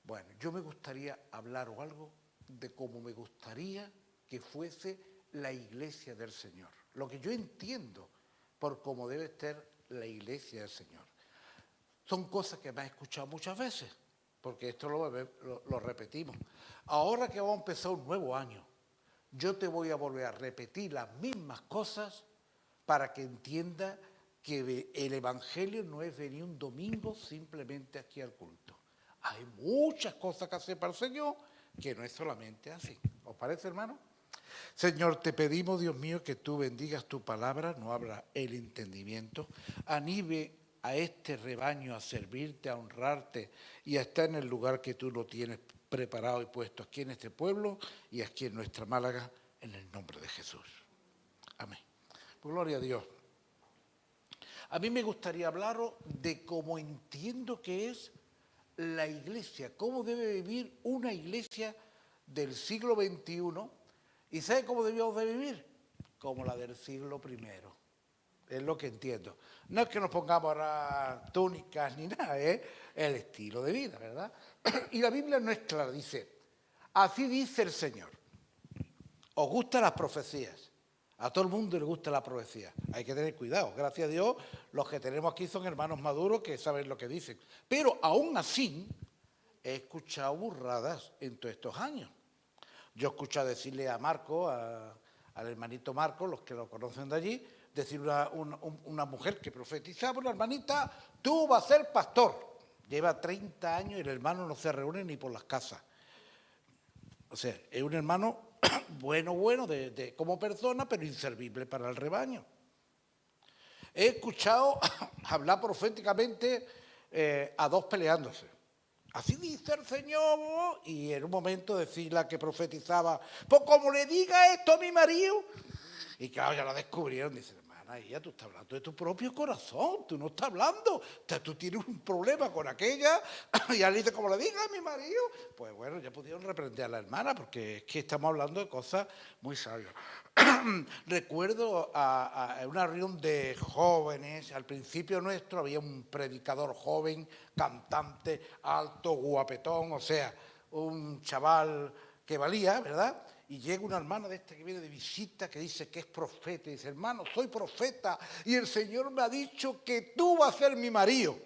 Bueno, yo me gustaría hablar o algo de cómo me gustaría que fuese la iglesia del Señor. Lo que yo entiendo por cómo debe ser la iglesia del Señor. Son cosas que me has escuchado muchas veces, porque esto lo repetimos. Ahora que vamos a empezar un nuevo año, yo te voy a volver a repetir las mismas cosas para que entienda que el Evangelio no es venir un domingo simplemente aquí al culto. Hay muchas cosas que hacer para el Señor que no es solamente así. ¿Os parece, hermano? Señor, te pedimos, Dios mío, que tú bendigas tu palabra, nos abra el entendimiento, anime a este rebaño a servirte, a honrarte y a estar en el lugar que tú lo tienes preparado y puesto aquí en este pueblo y aquí en nuestra Málaga, en el nombre de Jesús. Amén. Pues gloria a Dios. A mí me gustaría hablaros de cómo entiendo que es la iglesia, cómo debe vivir una iglesia del siglo XXI. ¿Y sabe cómo debíamos de vivir? Como la del siglo I. Es lo que entiendo. No es que nos pongamos ahora túnicas ni nada, es el estilo de vida, ¿verdad? Y la Biblia no es clara, dice, así dice el Señor. ¿Os gustan las profecías? A todo el mundo le gusta la profecía. Hay que tener cuidado. Gracias a Dios, los que tenemos aquí son hermanos maduros que saben lo que dicen. Pero aún así, he escuchado burradas en todos estos años. Yo he escuchado decirle a Marco, al hermanito Marco, los que lo conocen de allí, decir a una mujer que profetizaba, una hermanita, tú vas a ser pastor. Lleva 30 años y el hermano no se reúne ni por las casas. O sea, es un hermano bueno como persona, pero inservible para el rebaño. He escuchado hablar proféticamente a dos peleándose. Así dice el Señor, y en un momento decir la que profetizaba, pues como le diga esto a mi marido, y claro, ya lo descubrieron, dice, hermana, ella, tú estás hablando de tu propio corazón, tú no estás hablando, tú tienes un problema con aquella, y él dice, como le diga a mi marido, pues bueno, ya pudieron reprender a la hermana, porque es que estamos hablando de cosas muy sabias. Recuerdo a una reunión de jóvenes, al principio nuestro había un predicador joven, cantante, alto, guapetón, o sea, un chaval que valía, ¿verdad? Y llega una hermana de esta que viene de visita que dice que es profeta y dice, hermano, soy profeta y el Señor me ha dicho que tú vas a ser mi marido.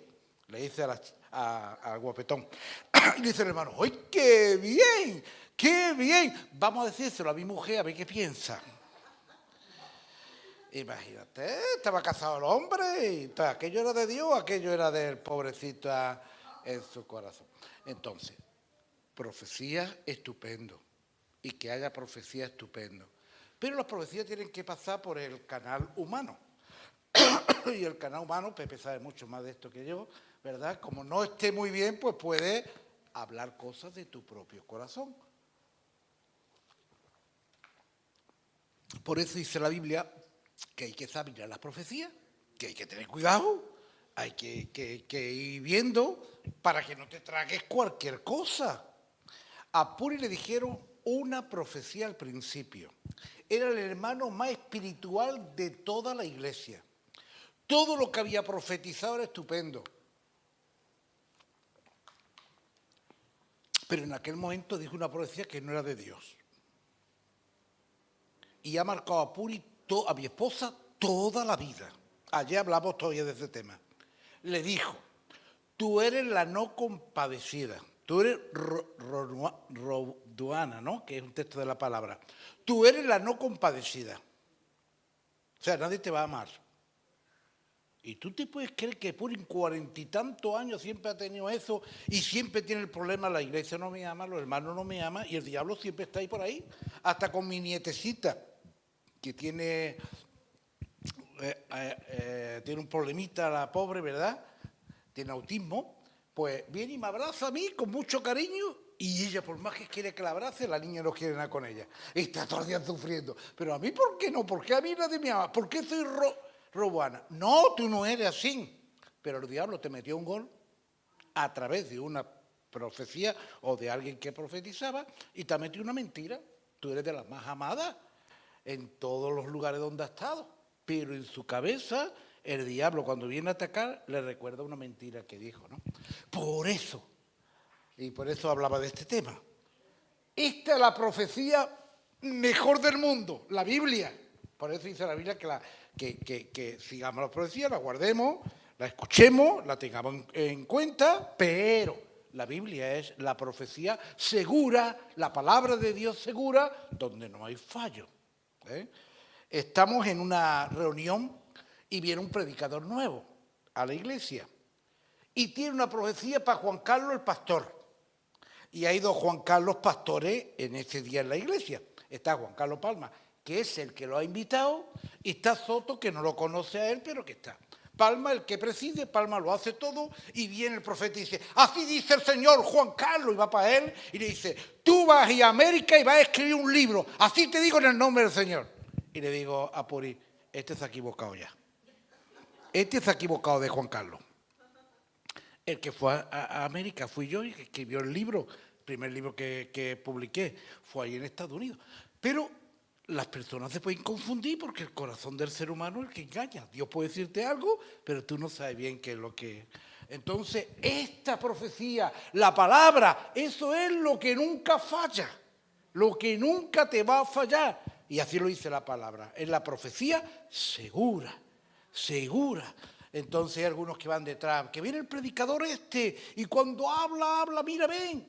Le dice al guapetón. Y dice el hermano, ¡ay, qué bien! ¡Qué bien! Vamos a decírselo a mi mujer a ver qué piensa. Imagínate, estaba casado el hombre y todo, aquello era de Dios, aquello era del pobrecito en su corazón. Entonces, profecía, estupendo. Y que haya profecía, estupendo. Pero las profecías tienen que pasar por el canal humano. Y el canal humano, Pepe sabe mucho más de esto que yo, ¿verdad? Como no esté muy bien, pues puede hablar cosas de tu propio corazón. Por eso dice la Biblia que hay que saber las profecías, que hay que tener cuidado, hay que ir viendo para que no te tragues cualquier cosa. A Puri le dijeron una profecía al principio. Era el hermano más espiritual de toda la iglesia. Todo lo que había profetizado era estupendo. Pero en aquel momento dijo una profecía que no era de Dios. Y ha marcado a Puri, a mi esposa, toda la vida. Ayer hablamos todavía de ese tema. Le dijo, tú eres la no compadecida. Tú eres Roduana, ¿no? Que es un texto de la palabra. Tú eres la no compadecida. O sea, nadie te va a amar. Y tú te puedes creer que por 40 y tantos años siempre ha tenido eso y siempre tiene el problema, la iglesia no me ama, los hermanos no me aman y el diablo siempre está ahí por ahí. Hasta con mi nietecita, que tiene un problemita, la pobre, ¿verdad? Tiene autismo, pues viene y me abraza a mí con mucho cariño y ella, por más que quiere que la abrace, la niña no quiere nada con ella. Está todo el día sufriendo. Pero a mí, ¿por qué no? ¿Por qué a mí nadie me ama? ¿Por qué soy Robuana? No, tú no eres así. Pero el diablo te metió un gol a través de una profecía o de alguien que profetizaba y te metió una mentira. Tú eres de las más amadas en todos los lugares donde ha estado. Pero en su cabeza, el diablo cuando viene a atacar le recuerda una mentira que dijo, ¿no? Por eso, y por eso hablaba de este tema. Esta es la profecía mejor del mundo, la Biblia. Por eso dice la Biblia que sigamos la profecía, la guardemos, la escuchemos, la tengamos en cuenta, pero la Biblia es la profecía segura, la palabra de Dios segura, donde no hay fallo. Estamos en una reunión y viene un predicador nuevo a la iglesia y tiene una profecía para Juan Carlos el pastor. Y hay 2 Juan Carlos pastores en ese día en la iglesia. Está Juan Carlos Palma, que es el que lo ha invitado, y está Soto, que no lo conoce a él, pero que está. Palma, el que preside, Palma lo hace todo, y viene el profeta y dice, así dice el Señor, Juan Carlos, y va para él, y le dice, tú vas a ir a América y vas a escribir un libro, así te digo en el nombre del Señor. Y le digo a Puri, este se ha equivocado ya. Este se ha equivocado de Juan Carlos. El que fue a América fui yo y que escribió el libro, el primer libro que publiqué, fue ahí en Estados Unidos. Pero las personas se pueden confundir porque el corazón del ser humano es el que engaña. Dios puede decirte algo, pero tú no sabes bien qué es lo que es. Entonces, esta profecía, la palabra, eso es lo que nunca falla, lo que nunca te va a fallar. Y así lo dice la palabra, es la profecía segura, segura. Entonces hay algunos que van detrás, que viene el predicador y cuando habla, mira, ven.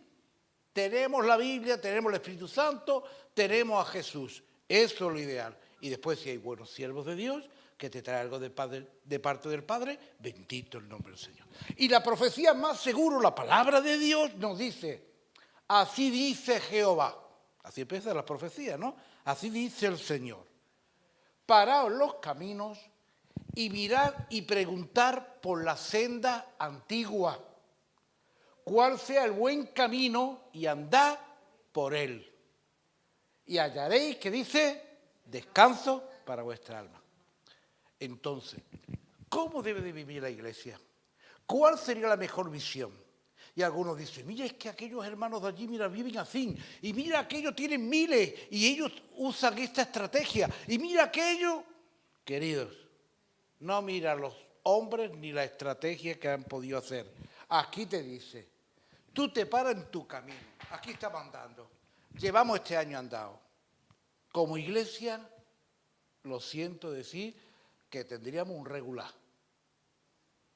Tenemos la Biblia, tenemos el Espíritu Santo, tenemos a Jesús. Eso es lo ideal. Y después si hay buenos siervos de Dios, que te trae algo de parte del Padre, bendito el nombre del Señor. Y la profecía más seguro, la palabra de Dios nos dice, así dice Jehová. Así empieza la profecía, ¿no? Así dice el Señor. Paraos los caminos y mirad y preguntar por la senda antigua, cuál sea el buen camino y andad por él. Y hallaréis, que dice, descanso para vuestra alma. Entonces, ¿cómo debe de vivir la iglesia? ¿Cuál sería la mejor visión? Y algunos dicen, mira, es que aquellos hermanos de allí, mira, viven así. Y mira, aquellos tienen miles y ellos usan esta estrategia. Y mira aquello, queridos, no mira los hombres ni la estrategia que han podido hacer. Aquí te dice, tú te paras en tu camino. Aquí estamos andando. Llevamos este año andado. Como iglesia, lo siento decir, que tendríamos un regular.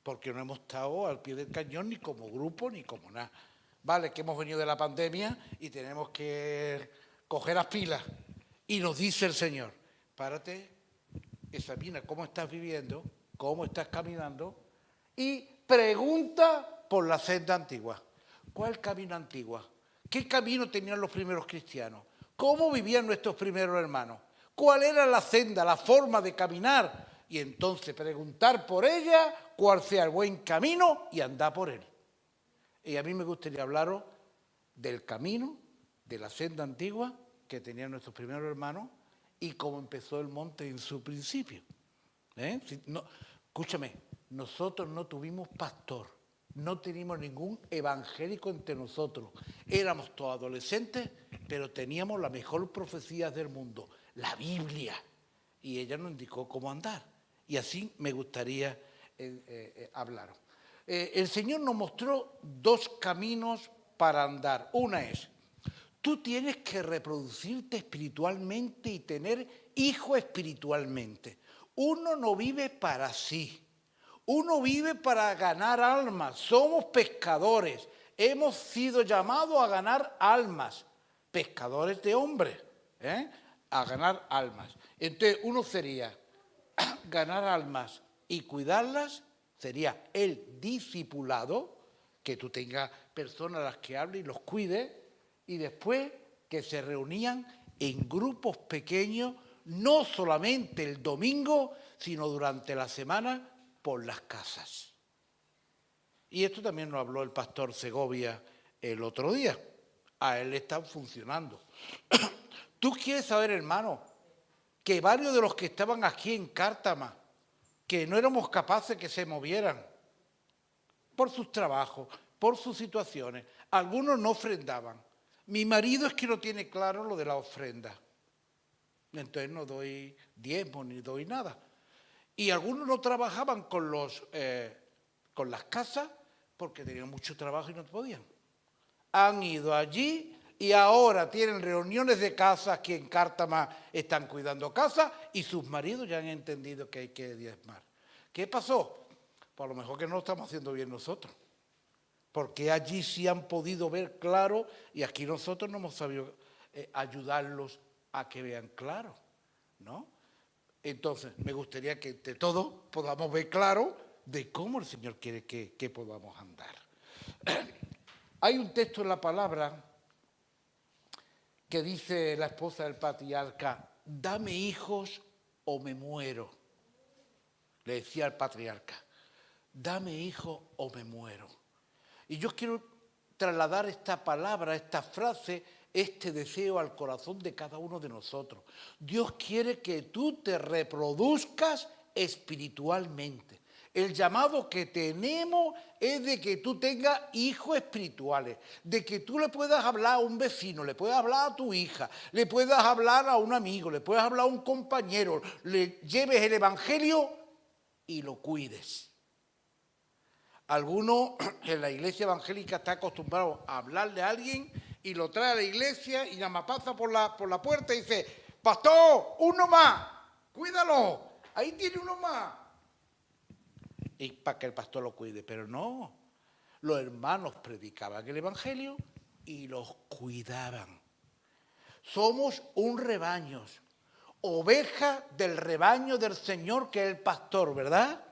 Porque no hemos estado al pie del cañón ni como grupo ni como nada. Vale, que hemos venido de la pandemia y tenemos que coger las pilas. Y nos dice el Señor, párate, examina cómo estás viviendo, cómo estás caminando y pregunta por la senda antigua. ¿Cuál camino antiguo? ¿Qué camino tenían los primeros cristianos? ¿Cómo vivían nuestros primeros hermanos? ¿Cuál era la senda, la forma de caminar? Y entonces preguntar por ella cuál sea el buen camino y andar por él. Y a mí me gustaría hablaros del camino, de la senda antigua que tenían nuestros primeros hermanos y cómo empezó el monte en su principio. Escúchame, nosotros no tuvimos pastor, no teníamos ningún evangélico entre nosotros. Éramos todos adolescentes, pero teníamos la mejor profecía del mundo, la Biblia. Y ella nos indicó cómo andar. Y así me gustaría hablaros. El Señor nos mostró 2 caminos para andar. Una es, tú tienes que reproducirte espiritualmente y tener hijos espiritualmente. Uno no vive para sí. Uno vive para ganar almas. Somos pescadores. Hemos sido llamados a ganar almas. Pescadores de hombres. A ganar almas. Entonces, uno sería ganar almas y cuidarlas, sería el discipulado, que tú tengas personas a las que hables y los cuides, y después que se reunían en grupos pequeños, no solamente el domingo, sino durante la semana por las casas. Y esto también nos habló el pastor Segovia el otro día. A él le están funcionando. ¿Tú quieres saber, hermano, que varios de los que estaban aquí en Cártama, que no éramos capaces que se movieran por sus trabajos, por sus situaciones, algunos no ofrendaban? Mi marido es que no tiene claro lo de la ofrenda. Entonces no doy diezmo ni doy nada. Y algunos no trabajaban con las casas porque tenían mucho trabajo y no podían. han ido allí y ahora tienen reuniones de casas que en Cártama están cuidando casas y sus maridos ya han entendido que hay que diezmar. ¿Qué pasó? Pues a lo mejor que no lo estamos haciendo bien nosotros. Porque allí sí han podido ver claro y aquí nosotros no hemos sabido ayudarlos a que vean claro, ¿no? Entonces, me gustaría que entre todos podamos ver claro de cómo el Señor quiere que podamos andar. Hay un texto en la palabra que dice la esposa del patriarca, dame hijos o me muero. Le decía al patriarca, dame hijos o me muero. Y yo quiero trasladar esta palabra, esta frase, este deseo al corazón de cada uno de nosotros. Dios quiere que tú te reproduzcas espiritualmente. El llamado que tenemos es de que tú tengas hijos espirituales, de que tú le puedas hablar a un vecino, le puedas hablar a tu hija, le puedas hablar a un amigo, le puedas hablar a un compañero, le lleves el evangelio y lo cuides. Alguno en la iglesia evangélica está acostumbrado a hablarle a alguien y lo trae a la iglesia y nada más pasa por la puerta y dice, pastor, uno más, cuídalo, ahí tiene uno más. Y para que el pastor lo cuide, pero no, los hermanos predicaban el evangelio y los cuidaban. Somos un rebaño, ovejas del rebaño del Señor que es el pastor, ¿verdad?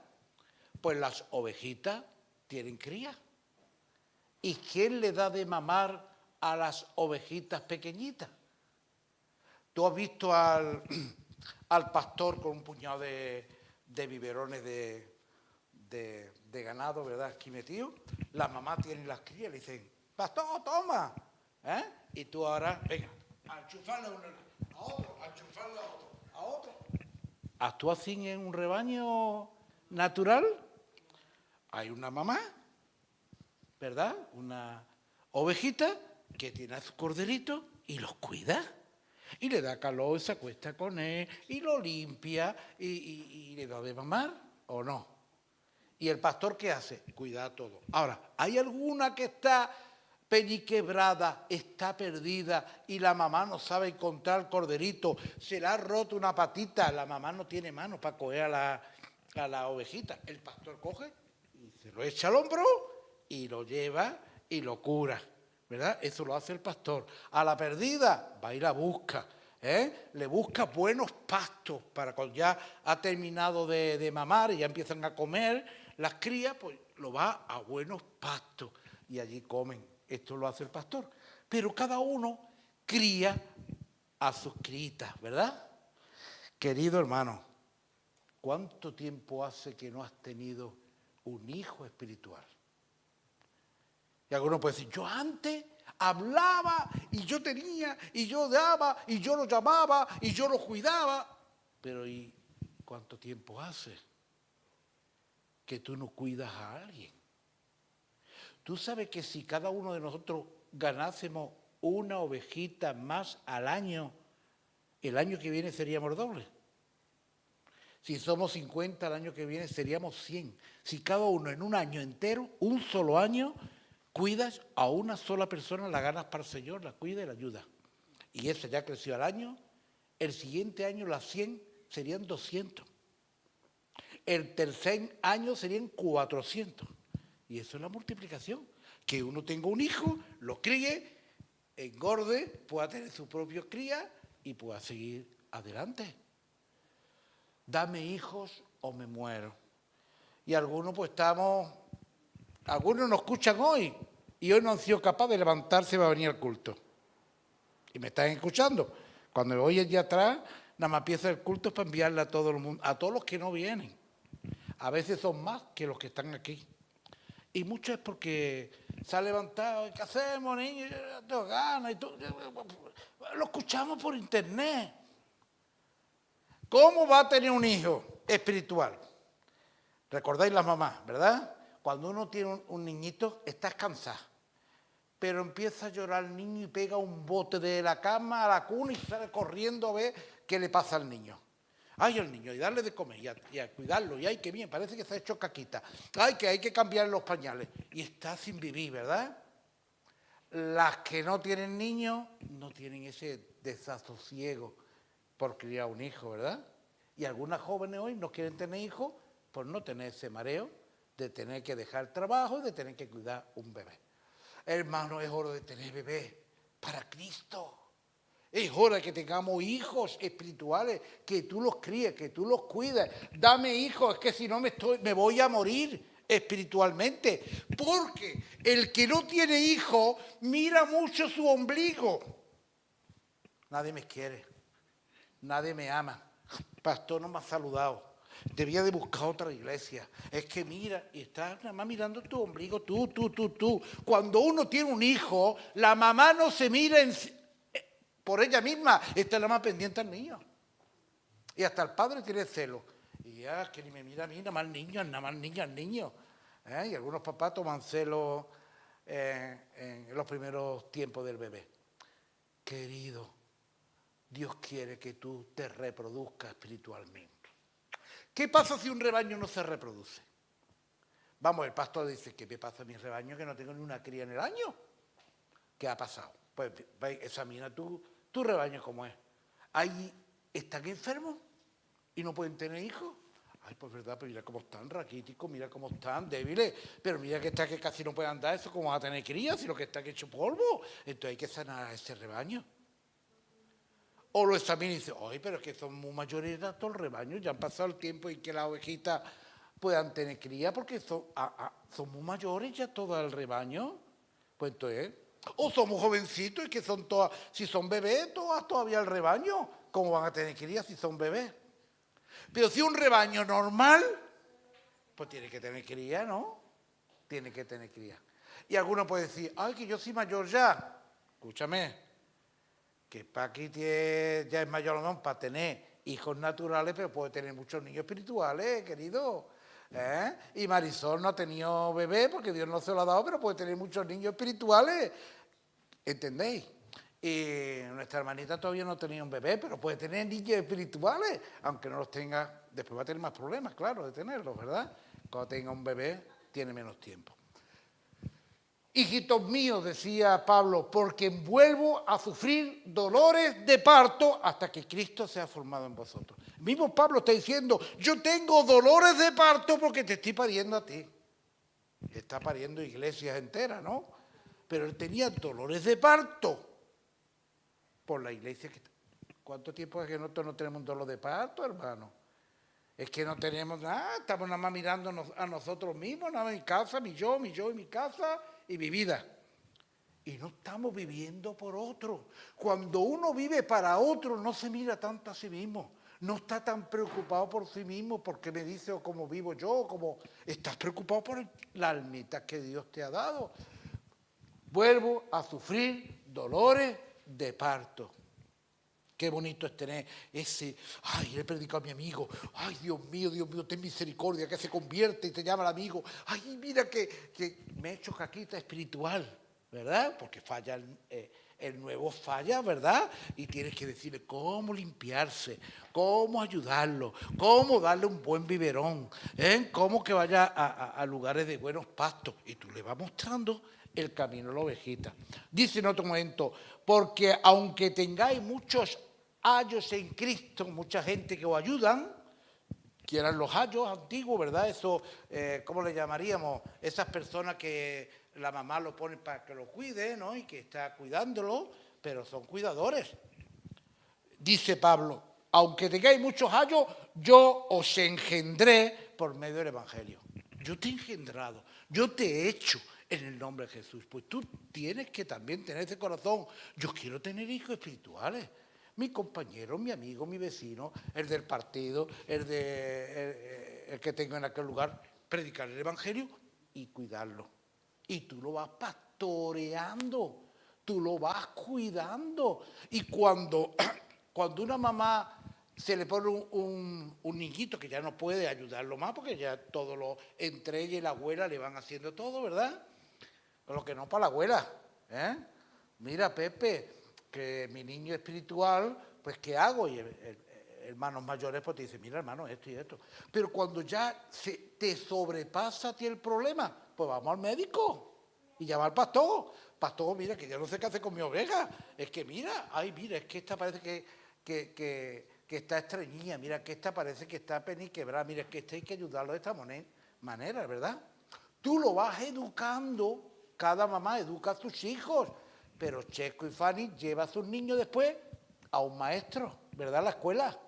Pues las ovejitas tienen cría. ¿Y quién le da de mamar a las ovejitas pequeñitas? Tú has visto al pastor con un puñado de biberones de ganado, ¿verdad? Aquí metido. La mamá tiene las crías, le dicen, pastor, toma. Y tú ahora, venga, a enchufarle a otro, a enchufarle a otro. ¿Actúa así en un rebaño natural? Hay una mamá, ¿verdad? Una ovejita que tiene a su corderito y los cuida. Y le da calor, se acuesta con él, y lo limpia, y le da de mamar, ¿o no? ¿Y el pastor qué hace? Cuida todo. Ahora, ¿hay alguna que está pellizquebrada, está perdida, y la mamá no sabe encontrar al corderito, se le ha roto una patita, la mamá no tiene manos para coger a la ovejita? El pastor coge y se lo echa al hombro y lo lleva y lo cura, ¿verdad? Eso lo hace el pastor. A la perdida va y la busca, le busca buenos pastos para cuando ya ha terminado de mamar y ya empiezan a comer las crías, pues lo va a buenos pastos y allí comen. Esto lo hace el pastor. Pero cada uno cría a sus crías, ¿verdad? Querido hermano, ¿cuánto tiempo hace que no has tenido un hijo espiritual? Y alguno puede decir, yo antes hablaba y yo tenía y yo daba y yo lo llamaba y yo lo cuidaba. Pero ¿y cuánto tiempo hace que tú no cuidas a alguien? Tú sabes que si cada uno de nosotros ganásemos una ovejita más al año, el año que viene seríamos doble. Si somos 50, el año que viene seríamos 100. Si cada uno en un año entero, un solo año, cuidas a una sola persona, la ganas para el Señor, la cuida y la ayuda. Y esa ya creció al año, el siguiente año las 100 serían 200. El tercer año serían 400. Y eso es la multiplicación. Que uno tenga un hijo, lo críe, engorde, pueda tener su propio cría y pueda seguir adelante. Dame hijos o me muero. Y algunos pues algunos nos escuchan hoy y hoy no han sido capaces de levantarse para venir al culto. Y me están escuchando. Cuando me voy allí atrás, nada más empieza el culto para enviarle a todo el mundo, a todos los que no vienen. A veces son más que los que están aquí. Y mucho es porque se ha levantado, ¿qué hacemos, niños? Yo tengo ganas. Lo escuchamos por internet. ¿Cómo va a tener un hijo espiritual? Recordáis las mamás, ¿verdad? Cuando uno tiene un niñito, estás cansado. Pero empieza a llorar el niño y pega un bote de la cama a la cuna y sale corriendo a ver qué le pasa al niño. Ay, al niño, y darle de comer, y a cuidarlo, y ay, qué bien, parece que se ha hecho caquita. Ay, que hay que cambiar los pañales. Y está sin vivir, ¿verdad? Las que no tienen niños no tienen ese desasosiego por criar un hijo, ¿verdad? Y algunas jóvenes hoy no quieren tener hijos por no tener ese mareo de tener que dejar el trabajo y de tener que cuidar un bebé. Hermano, es hora de tener bebé para Cristo. Es hora de que tengamos hijos espirituales, que tú los críes, que tú los cuides. Dame hijos, es que si no me voy a morir espiritualmente. Porque el que no tiene hijos mira mucho su ombligo. Nadie me quiere, nadie me ama. Pastor no me ha saludado. Debía de buscar otra iglesia. Es que mira, y estás nada más mirando tu ombligo, tú. Cuando uno tiene un hijo, la mamá no se mira por ella misma, está nada más pendiente al niño. Y hasta el padre tiene celo. Y ya, que ni me mira a mí, nada más niño, al niño. Y algunos papás toman celo en los primeros tiempos del bebé. Querido, Dios quiere que tú te reproduzcas espiritualmente. ¿Qué pasa si un rebaño no se reproduce? Vamos, el pastor dice, ¿qué me pasa a mi rebaño que no tengo ni una cría en el año? ¿Qué ha pasado? Pues examina tu rebaño cómo es. Ahí están enfermos y no pueden tener hijos. Ay, pues verdad, pero mira cómo están raquíticos, mira cómo están débiles, pero mira que está que casi no puede andar, eso cómo va a tener crías, si lo que está que hecho polvo. Entonces hay que sanar a ese rebaño. O lo examina y dice, ay, pero es que son muy mayores ya todo el rebaño, ya han pasado el tiempo en que las ovejitas puedan tener cría porque son muy mayores ya todo el rebaño. Pues entonces, o somos jovencitos y que son todas, si son bebés, todas todavía el rebaño, ¿cómo van a tener cría si son bebés? Pero si un rebaño normal, pues tiene que tener cría, ¿no? Tiene que tener cría. Y alguno puede decir, ay, que yo soy mayor ya. Escúchame, que Paqui ya es mayor o no para tener hijos naturales, pero puede tener muchos niños espirituales, querido. Y Marisol no ha tenido bebé porque Dios no se lo ha dado, pero puede tener muchos niños espirituales. ¿Entendéis? Y nuestra hermanita todavía no tenía un bebé, pero puede tener niños espirituales, aunque no los tenga, después va a tener más problemas, claro, de tenerlos, ¿verdad? Cuando tenga un bebé, tiene menos tiempo. Hijitos míos, decía Pablo, porque vuelvo a sufrir dolores de parto hasta que Cristo sea formado en vosotros. El mismo Pablo está diciendo, yo tengo dolores de parto porque te estoy pariendo a ti. Está pariendo iglesias enteras, ¿no? Pero él tenía dolores de parto por la iglesia. ¿Cuánto tiempo es que nosotros no tenemos un dolor de parto, hermano? Es que no tenemos nada, estamos nada más mirándonos a nosotros mismos, nada más mi casa, mi yo y mi casa y mi vida. Y no estamos viviendo por otro. Cuando uno vive para otro, no se mira tanto a sí mismo. No está tan preocupado por sí mismo, porque me dice o cómo vivo yo, como estás preocupado por la almita que Dios te ha dado. Vuelvo a sufrir dolores de parto. Qué bonito es tener ese, ay, le he predicado a mi amigo, ay, Dios mío, ten misericordia, que se convierte y te llama el amigo, ay, mira que me he hecho caquita espiritual, ¿verdad? Porque falla, el nuevo falla, ¿verdad? Y tienes que decirle cómo limpiarse, cómo ayudarlo, cómo darle un buen biberón, cómo que vaya a lugares de buenos pastos. Y tú le vas mostrando el camino a la ovejita. Dice en otro momento, porque aunque tengáis muchos ayos en Cristo, mucha gente que os ayudan, que eran los ayos antiguos, ¿verdad? Eso, ¿cómo le llamaríamos? Esas personas que la mamá lo pone para que lo cuide, ¿no? Y que está cuidándolo, pero son cuidadores. Dice Pablo, aunque tengáis muchos ayos, yo os engendré por medio del Evangelio. Yo te he engendrado, yo te he hecho en el nombre de Jesús. Pues tú tienes que también tener ese corazón. Yo quiero tener hijos espirituales. Mi compañero, mi amigo, mi vecino, el del partido, el que tengo en aquel lugar, predicar el Evangelio y cuidarlo. Y tú lo vas pastoreando, tú lo vas cuidando. Y cuando una mamá se le pone un niñito que ya no puede ayudarlo más, porque ya todo lo entre ella y la abuela le van haciendo todo, ¿verdad? Lo que no para la abuela, Mira, Pepe, que mi niño espiritual, pues ¿qué hago? Y hermanos mayores pues te dicen, mira hermano, esto y esto. Pero cuando ya te sobrepasa a ti el problema, pues vamos al médico y llama al pastor. Pastor, mira, que ya no sé qué hacer con mi oveja. Es que mira, ay, mira, es que esta parece que está estreñida, mira, que esta parece que está peniquebrada, mira, es que esta hay que ayudarlo de esta manera, ¿verdad? Tú lo vas educando, cada mamá educa a sus hijos, pero Checo y Fanny lleva a sus niños después a un maestro, ¿verdad? A la escuela.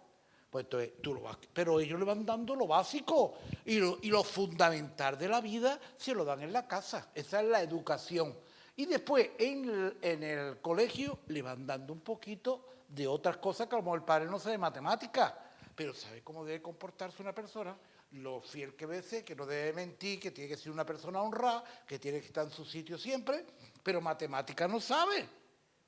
Pues entonces tú lo vas, pero ellos le van dando lo básico y lo fundamental de la vida se lo dan en la casa. Esa es la educación. Y después en el colegio le van dando un poquito de otras cosas que a lo mejor el padre no sabe de matemáticas, pero sabe cómo debe comportarse una persona, lo fiel que debe ser, que no debe mentir, que tiene que ser una persona honrada, que tiene que estar en su sitio siempre, pero matemáticas no sabe.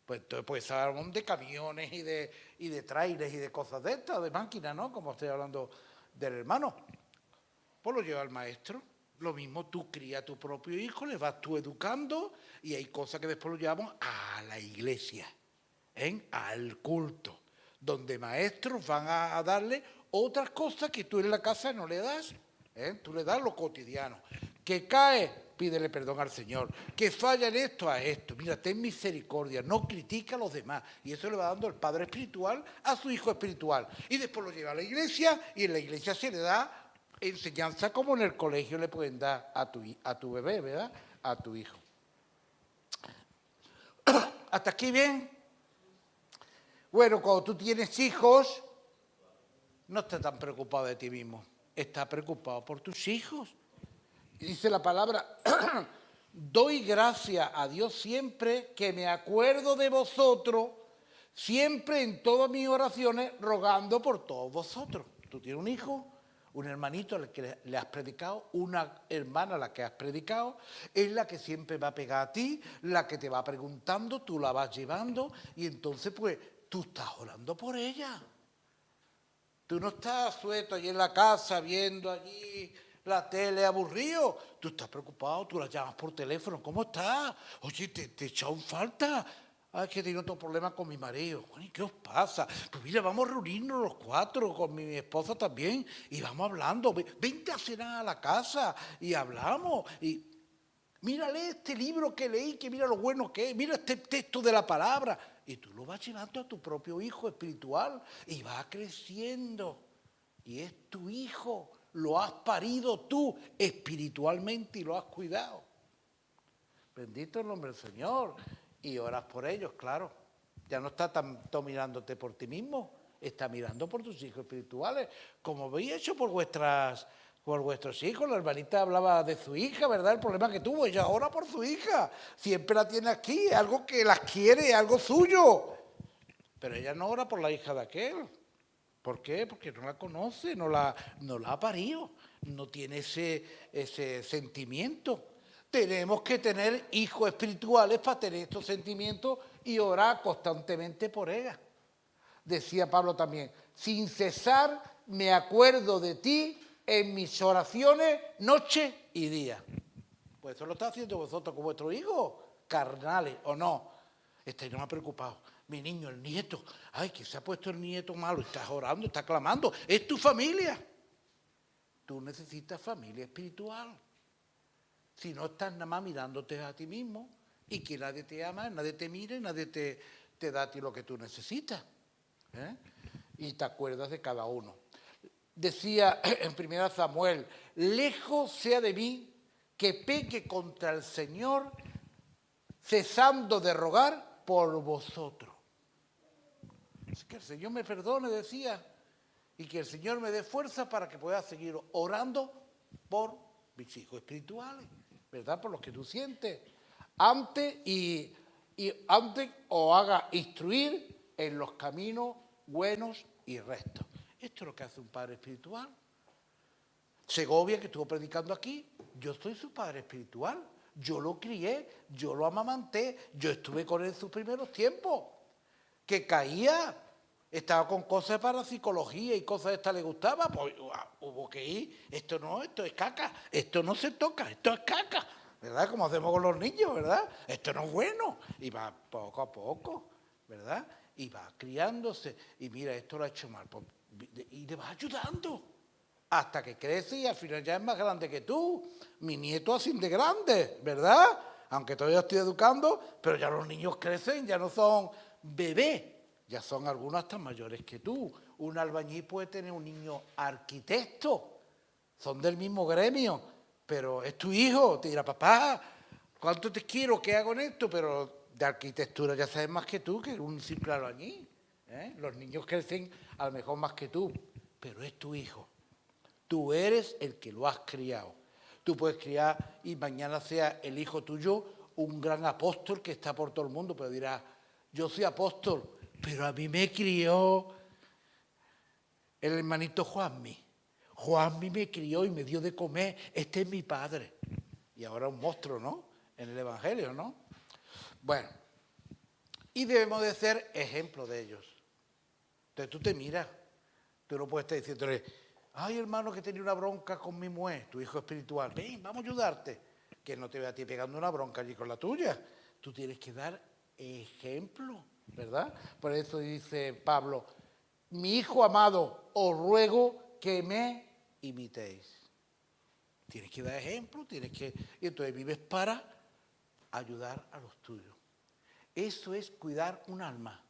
Pues entonces pues hablamos de camiones y de trailers y de cosas de estas, de máquinas, ¿no? Como estoy hablando del hermano. Pues lo lleva el maestro. Lo mismo tú crías a tu propio hijo, le vas tú educando y hay cosas que después lo llevamos a la iglesia, al culto, donde maestros van a darle otras cosas que tú en la casa no le das. Tú le das lo cotidiano. Que cae, pídele perdón al Señor. Que falla en esto, a esto. Mira, ten misericordia, no critica a los demás. Y eso le va dando el padre espiritual a su hijo espiritual. Y después lo lleva a la iglesia y en la iglesia se le da enseñanza como en el colegio le pueden dar a tu bebé, ¿verdad? A tu hijo. ¿Hasta aquí bien? Bueno, cuando tú tienes hijos, no estás tan preocupado de ti mismo. Estás preocupado por tus hijos. Dice la palabra, doy gracias a Dios siempre que me acuerdo de vosotros, siempre en todas mis oraciones, rogando por todos vosotros. Tú tienes un hijo, un hermanito al que le has predicado, una hermana a la que has predicado, es la que siempre va a pegar a ti, la que te va preguntando, tú la vas llevando y entonces pues tú estás orando por ella. Tú no estás suelto allí en la casa viendo allí la tele aburrido. Tú estás preocupado, tú la llamas por teléfono. ¿Cómo estás? Oye, te he echado en falta. Ay, que he tenido otro problema con mi marido. Bueno, ¿y qué os pasa? Pues mira, vamos a reunirnos los cuatro, con mi esposa también, y vamos hablando. Vente a cenar a la casa y hablamos. Y mírale este libro que leí, que mira lo bueno que es. Mira este texto de la palabra. Y tú lo vas llevando a tu propio hijo espiritual y va creciendo. Y es tu hijo, lo has parido tú espiritualmente y lo has cuidado. Bendito el nombre del Señor. Y oras por ellos, claro. Ya no está tanto mirándote por ti mismo, está mirando por tus hijos espirituales, como habéis hecho por vuestros hijos. La hermanita hablaba de su hija, ¿verdad? El problema que tuvo, ella ora por su hija. Siempre la tiene aquí, algo que las quiere, algo suyo. Pero ella no ora por la hija de aquel. ¿Por qué? Porque no la conoce, no la ha parido, no tiene ese sentimiento. Tenemos que tener hijos espirituales para tener estos sentimientos y orar constantemente por ella. Decía Pablo también, sin cesar me acuerdo de ti en mis oraciones noche y día. Pues eso lo está haciendo vosotros con vuestros hijos, carnales o no. Estáis más preocupados. Mi niño, el nieto, ay, que se ha puesto el nieto malo, estás orando, estás clamando, es tu familia. Tú necesitas familia espiritual. Si no estás nada más mirándote a ti mismo y que nadie te ama, nadie te mire, nadie te da a ti lo que tú necesitas. Y te acuerdas de cada uno. Decía en 1 Samuel, lejos sea de mí que peque contra el Señor, cesando de rogar por vosotros. Que el Señor me perdone, decía, y que el Señor me dé fuerza para que pueda seguir orando por mis hijos espirituales, ¿verdad? Por los que tú sientes. Antes os haga instruir en los caminos buenos y rectos. Esto es lo que hace un padre espiritual. Segovia, que estuvo predicando aquí, yo soy su padre espiritual. Yo lo crié, yo lo amamanté, yo estuve con él en sus primeros tiempos. Que caía, estaba con cosas para psicología y cosas de estas le gustaba, pues hubo que ir. Esto es caca, esto no se toca, esto es caca, ¿verdad? Como hacemos con los niños, ¿verdad? Esto no es bueno. Y va poco a poco, ¿verdad? Y va criándose. Y mira, esto lo ha hecho mal. Y le va ayudando. Hasta que crece y al final ya es más grande que tú. Mi nieto así de grande, ¿verdad? aunque todavía estoy educando, pero ya los niños crecen, ya no son bebés, ya son algunos hasta mayores que tú. Un albañil puede tener un niño arquitecto, son del mismo gremio, pero es tu hijo, te dirá, papá, ¿cuánto te quiero? ¿Qué hago en esto? Pero de arquitectura ya sabes más que tú, que un simple albañil. Los niños crecen a lo mejor más que tú, pero es tu hijo. Tú eres el que lo has criado. Tú puedes criar y mañana sea el hijo tuyo un gran apóstol que está por todo el mundo, pero dirá, yo soy apóstol, pero a mí me crió el hermanito Juanmi. Juanmi me crió y me dio de comer, este es mi padre. Y ahora un monstruo, ¿no? En el Evangelio, ¿no? Bueno, y debemos de ser ejemplo de ellos. Entonces tú te miras, tú no puedes estar diciéndole, ay hermano que tenía una bronca con mi mujer, tu hijo espiritual, ven, vamos a ayudarte. Que no te vea a ti pegando una bronca allí con la tuya. Tú tienes que dar ejemplo, ¿verdad? Por eso dice Pablo, mi hijo amado, os ruego que me imitéis. Tienes que dar ejemplo, y entonces vives para ayudar a los tuyos. Eso es cuidar un alma.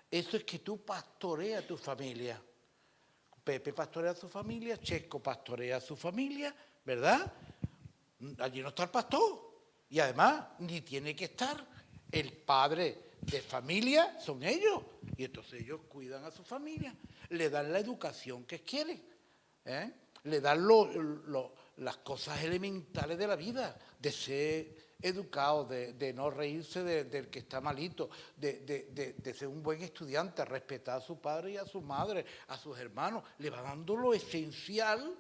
Eso es que tú pastoreas a tu familia. Pepe pastorea a su familia, Chesco pastorea a su familia, ¿verdad? Allí no está el pastor. Y además, ni tiene que estar. El padre de familia son ellos. Y entonces ellos cuidan a su familia. Le dan la educación que quieren. Le dan las cosas elementales de la vida. De ser educado, de no reírse del que está malito, de ser un buen estudiante, respetar a su padre y a su madre, a sus hermanos. Le va dando lo esencial,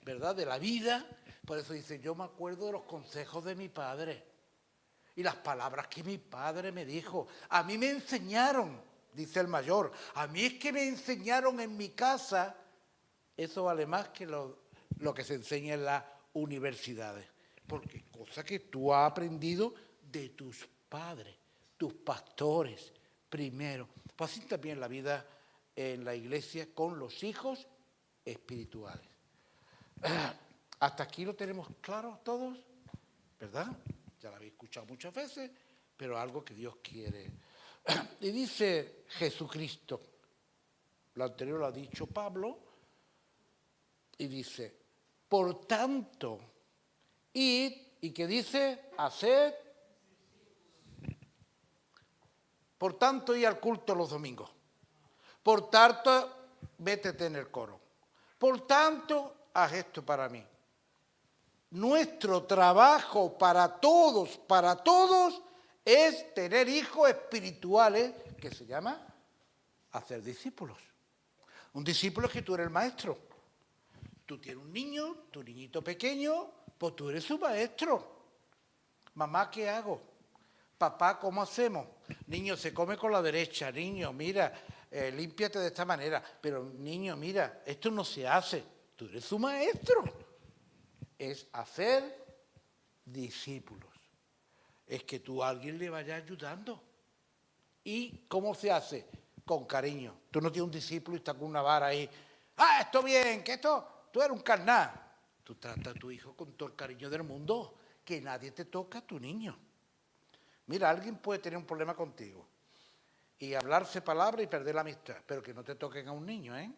¿verdad?, de la vida. Por eso dice, yo me acuerdo de los consejos de mi padre y las palabras que mi padre me dijo. A mí me enseñaron, dice el mayor, a mí es que me enseñaron en mi casa. Eso vale más que lo que se enseña en las universidades. Porque cosa que tú has aprendido de tus padres, tus pastores, primero. Pues así también la vida en la iglesia con los hijos espirituales. Hasta aquí lo tenemos claro todos, ¿verdad? Ya lo habéis escuchado muchas veces, pero algo que Dios quiere. Y dice Jesucristo, lo anterior lo ha dicho Pablo, y dice, por tanto, id, ¿y qué dice? Haced. Por tanto, id al culto los domingos. Por tanto, métete en el coro. Por tanto, haz esto para mí. Nuestro trabajo para todos, es tener hijos espirituales, que se llama hacer discípulos. Un discípulo es que tú eres el maestro. Tú tienes un niño, tu niñito pequeño, pues tú eres su maestro. Mamá, ¿qué hago? Papá, ¿cómo hacemos? Niño, se come con la derecha. Niño, mira, límpiate de esta manera. Pero niño, mira, esto no se hace. Tú eres su maestro. Es hacer discípulos. Es que tú a alguien le vayas ayudando. ¿Y cómo se hace? Con cariño. Tú no tienes un discípulo y estás con una vara ahí. ¡Ah, esto bien! ¿Qué esto? Tú eres un carnal. Tú tratas a tu hijo con todo el cariño del mundo. Que nadie te toca a tu niño. Mira, alguien puede tener un problema contigo y hablarse palabras y perder la amistad, pero que no te toquen a un niño, ¿eh?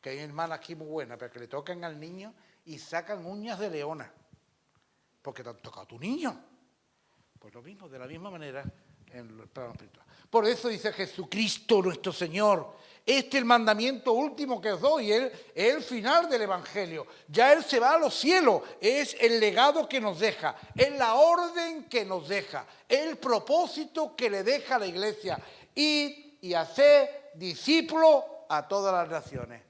Que hay hermanas aquí muy buenas, pero que le toquen al niño y sacan uñas de leona, porque te han tocado a tu niño. Pues lo mismo, de la misma manera en el plano espiritual. Por eso dice Jesucristo nuestro Señor, este es el mandamiento último que os doy, es el final del Evangelio. Ya Él se va a los cielos, es el legado que nos deja, es la orden que nos deja, el propósito que le deja a la iglesia. Ir y hacer discípulos a todas las naciones.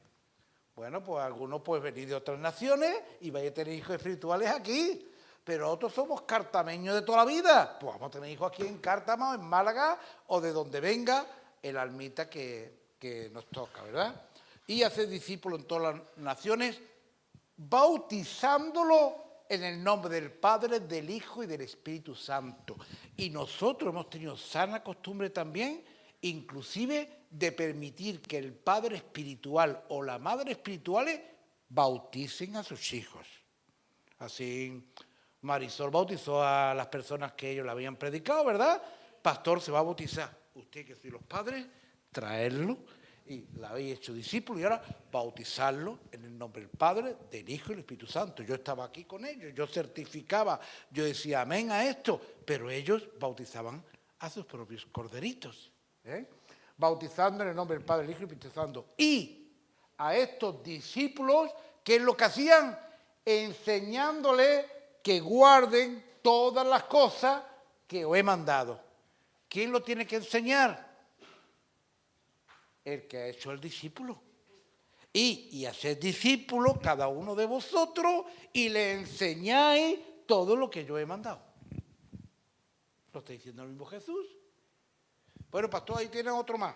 Bueno, pues algunos pueden venir de otras naciones y vais a tener hijos espirituales aquí. Pero otros somos cartameños de toda la vida. Pues vamos a tener hijos aquí en Cártama, en Málaga, o de donde venga el almita que nos toca, ¿verdad? Y hacer discípulos en todas las naciones, bautizándolo en el nombre del Padre, del Hijo y del Espíritu Santo. Y nosotros hemos tenido sana costumbre también, inclusive de permitir que el Padre espiritual o la Madre espiritual bauticen a sus hijos. Así, Marisol bautizó a las personas que ellos le habían predicado, ¿verdad? Pastor se va a bautizar. Usted que soy los padres, traerlo, y la habéis hecho discípulo y ahora bautizarlo en el nombre del Padre, del Hijo y del Espíritu Santo. Yo estaba aquí con ellos, yo certificaba, yo decía amén a esto, pero ellos bautizaban a sus propios corderitos, bautizando en el nombre del Padre, del Hijo y del Espíritu Santo. Y a estos discípulos, ¿qué es lo que hacían? Enseñándoles que guarden todas las cosas que os he mandado. ¿Quién lo tiene que enseñar? El que ha hecho el discípulo. Y haced discípulos cada uno de vosotros y le enseñáis todo lo que yo he mandado. ¿Lo está diciendo el mismo Jesús? Bueno, pastor, ahí tienen otro más.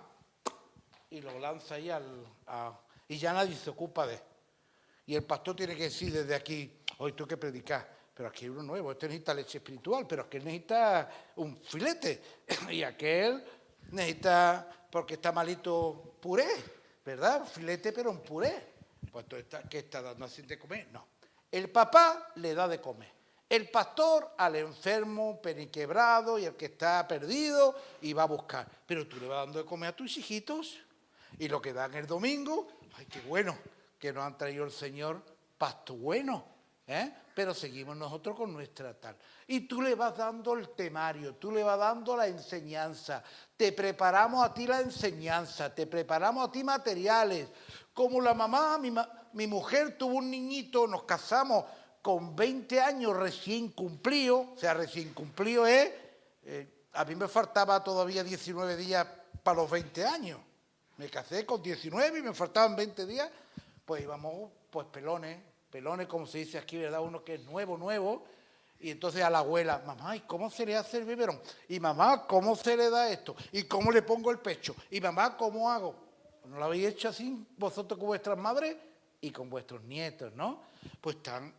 Y lo lanza ahí y ya nadie se ocupa de él. Y el pastor tiene que decir desde aquí, hoy tengo que predicar, pero aquí hay uno nuevo, este necesita leche espiritual, pero aquel necesita un filete, y aquel necesita, porque está malito, puré, ¿verdad? Filete, pero un puré. Pues ¿qué está dando así de comer? No. El papá le da de comer. El pastor al enfermo, periquebrado y el que está perdido y va a buscar. Pero tú le vas dando de comer a tus hijitos y lo que dan el domingo, ¡ay, qué bueno! Que nos han traído el Señor pasto bueno, pero seguimos nosotros con nuestra tal. Y tú le vas dando el temario, tú le vas dando la enseñanza, te preparamos a ti la enseñanza, te preparamos a ti materiales. Como la mamá, mi mujer tuvo un niñito, nos casamos con 20 años recién cumplido, o sea, recién cumplido es, a mí me faltaba todavía 19 días para los 20 años. Me casé con 19 y me faltaban 20 días, pues íbamos, pues pelones como se dice aquí, ¿verdad? Uno que es nuevo, y entonces a la abuela, mamá, ¿y cómo se le hace el biberón? Y mamá, ¿cómo se le da esto? ¿Y cómo le pongo el pecho? Y mamá, ¿cómo hago? ¿No lo habéis hecho así vosotros con vuestras madres y con vuestros nietos, no? Pues están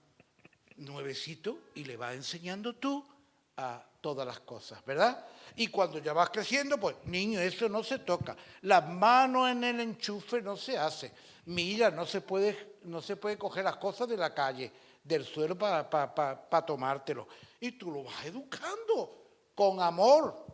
nuevecitos y le vas enseñando tú a todas las cosas, ¿verdad? Y cuando ya vas creciendo, pues, niño, eso no se toca. Las manos en el enchufe no se hace. Mira, no se puede coger las cosas de la calle, del suelo para tomártelo. Y tú lo vas educando con amor.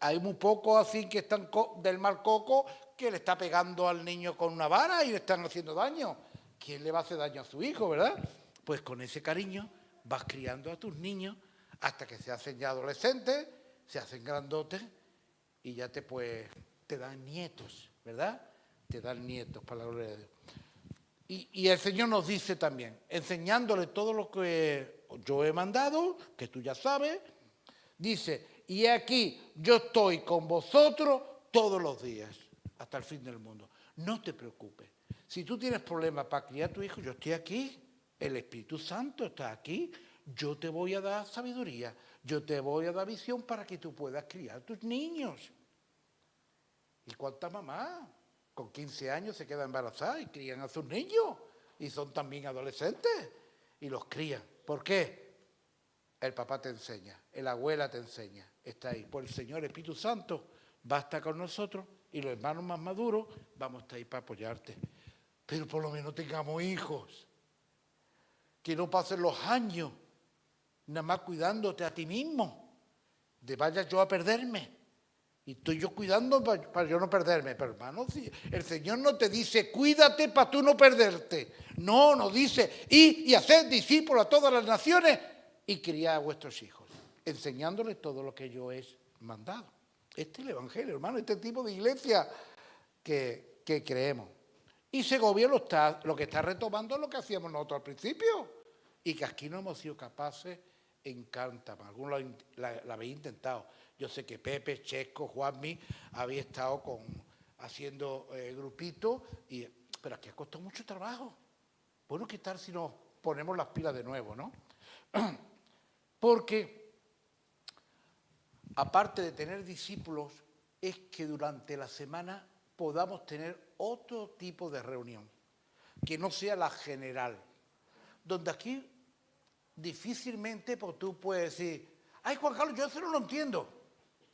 Hay muy pocos así que están del mal coco que le está pegando al niño con una vara y le están haciendo daño. ¿Quién le va a hacer daño a su hijo, verdad? Pues con ese cariño vas criando a tus niños hasta que se hacen ya adolescentes, se hacen grandotes y ya te dan nietos, ¿verdad? Te dan nietos para la gloria de Dios. Y el Señor nos dice también, enseñándole todo lo que yo he mandado, que tú ya sabes, dice, y aquí yo estoy con vosotros todos los días, hasta el fin del mundo. No te preocupes. Si tú tienes problemas para criar a tu hijo, yo estoy aquí. El Espíritu Santo está aquí. Yo te voy a dar sabiduría. Yo te voy a dar visión para que tú puedas criar a tus niños. ¿Y cuántas mamás con 15 años se quedan embarazadas y crían a sus niños? Y son también adolescentes y los crían. ¿Por qué? El papá te enseña, la abuela te enseña. Está ahí. Por el Señor Espíritu Santo va a estar con nosotros y los hermanos más maduros vamos a estar ahí para apoyarte. Pero por lo menos tengamos hijos. Que no pasen los años nada más cuidándote a ti mismo. De vaya yo a perderme. Y estoy yo cuidando para yo no perderme. Pero hermano, si el Señor no te dice, cuídate para tú no perderte. No, nos dice, y haced discípulos a todas las naciones y criad a vuestros hijos, enseñándoles todo lo que yo he mandado. Este es el Evangelio, hermano, este tipo de iglesia que creemos. Y Segovia lo que está retomando es lo que hacíamos nosotros al principio y que aquí no hemos sido capaces en Cántama. Algunos la habéis intentado. Yo sé que Pepe, Chesco, Juanmi habéis estado haciendo grupitos, pero aquí ha costado mucho trabajo. Bueno, ¿qué tal si nos ponemos las pilas de nuevo, no? Porque, aparte de tener discípulos, es que durante la semana podamos tener otro tipo de reunión, que no sea la general, donde aquí difícilmente pues, tú puedes decir, ay Juan Carlos, yo eso no lo entiendo,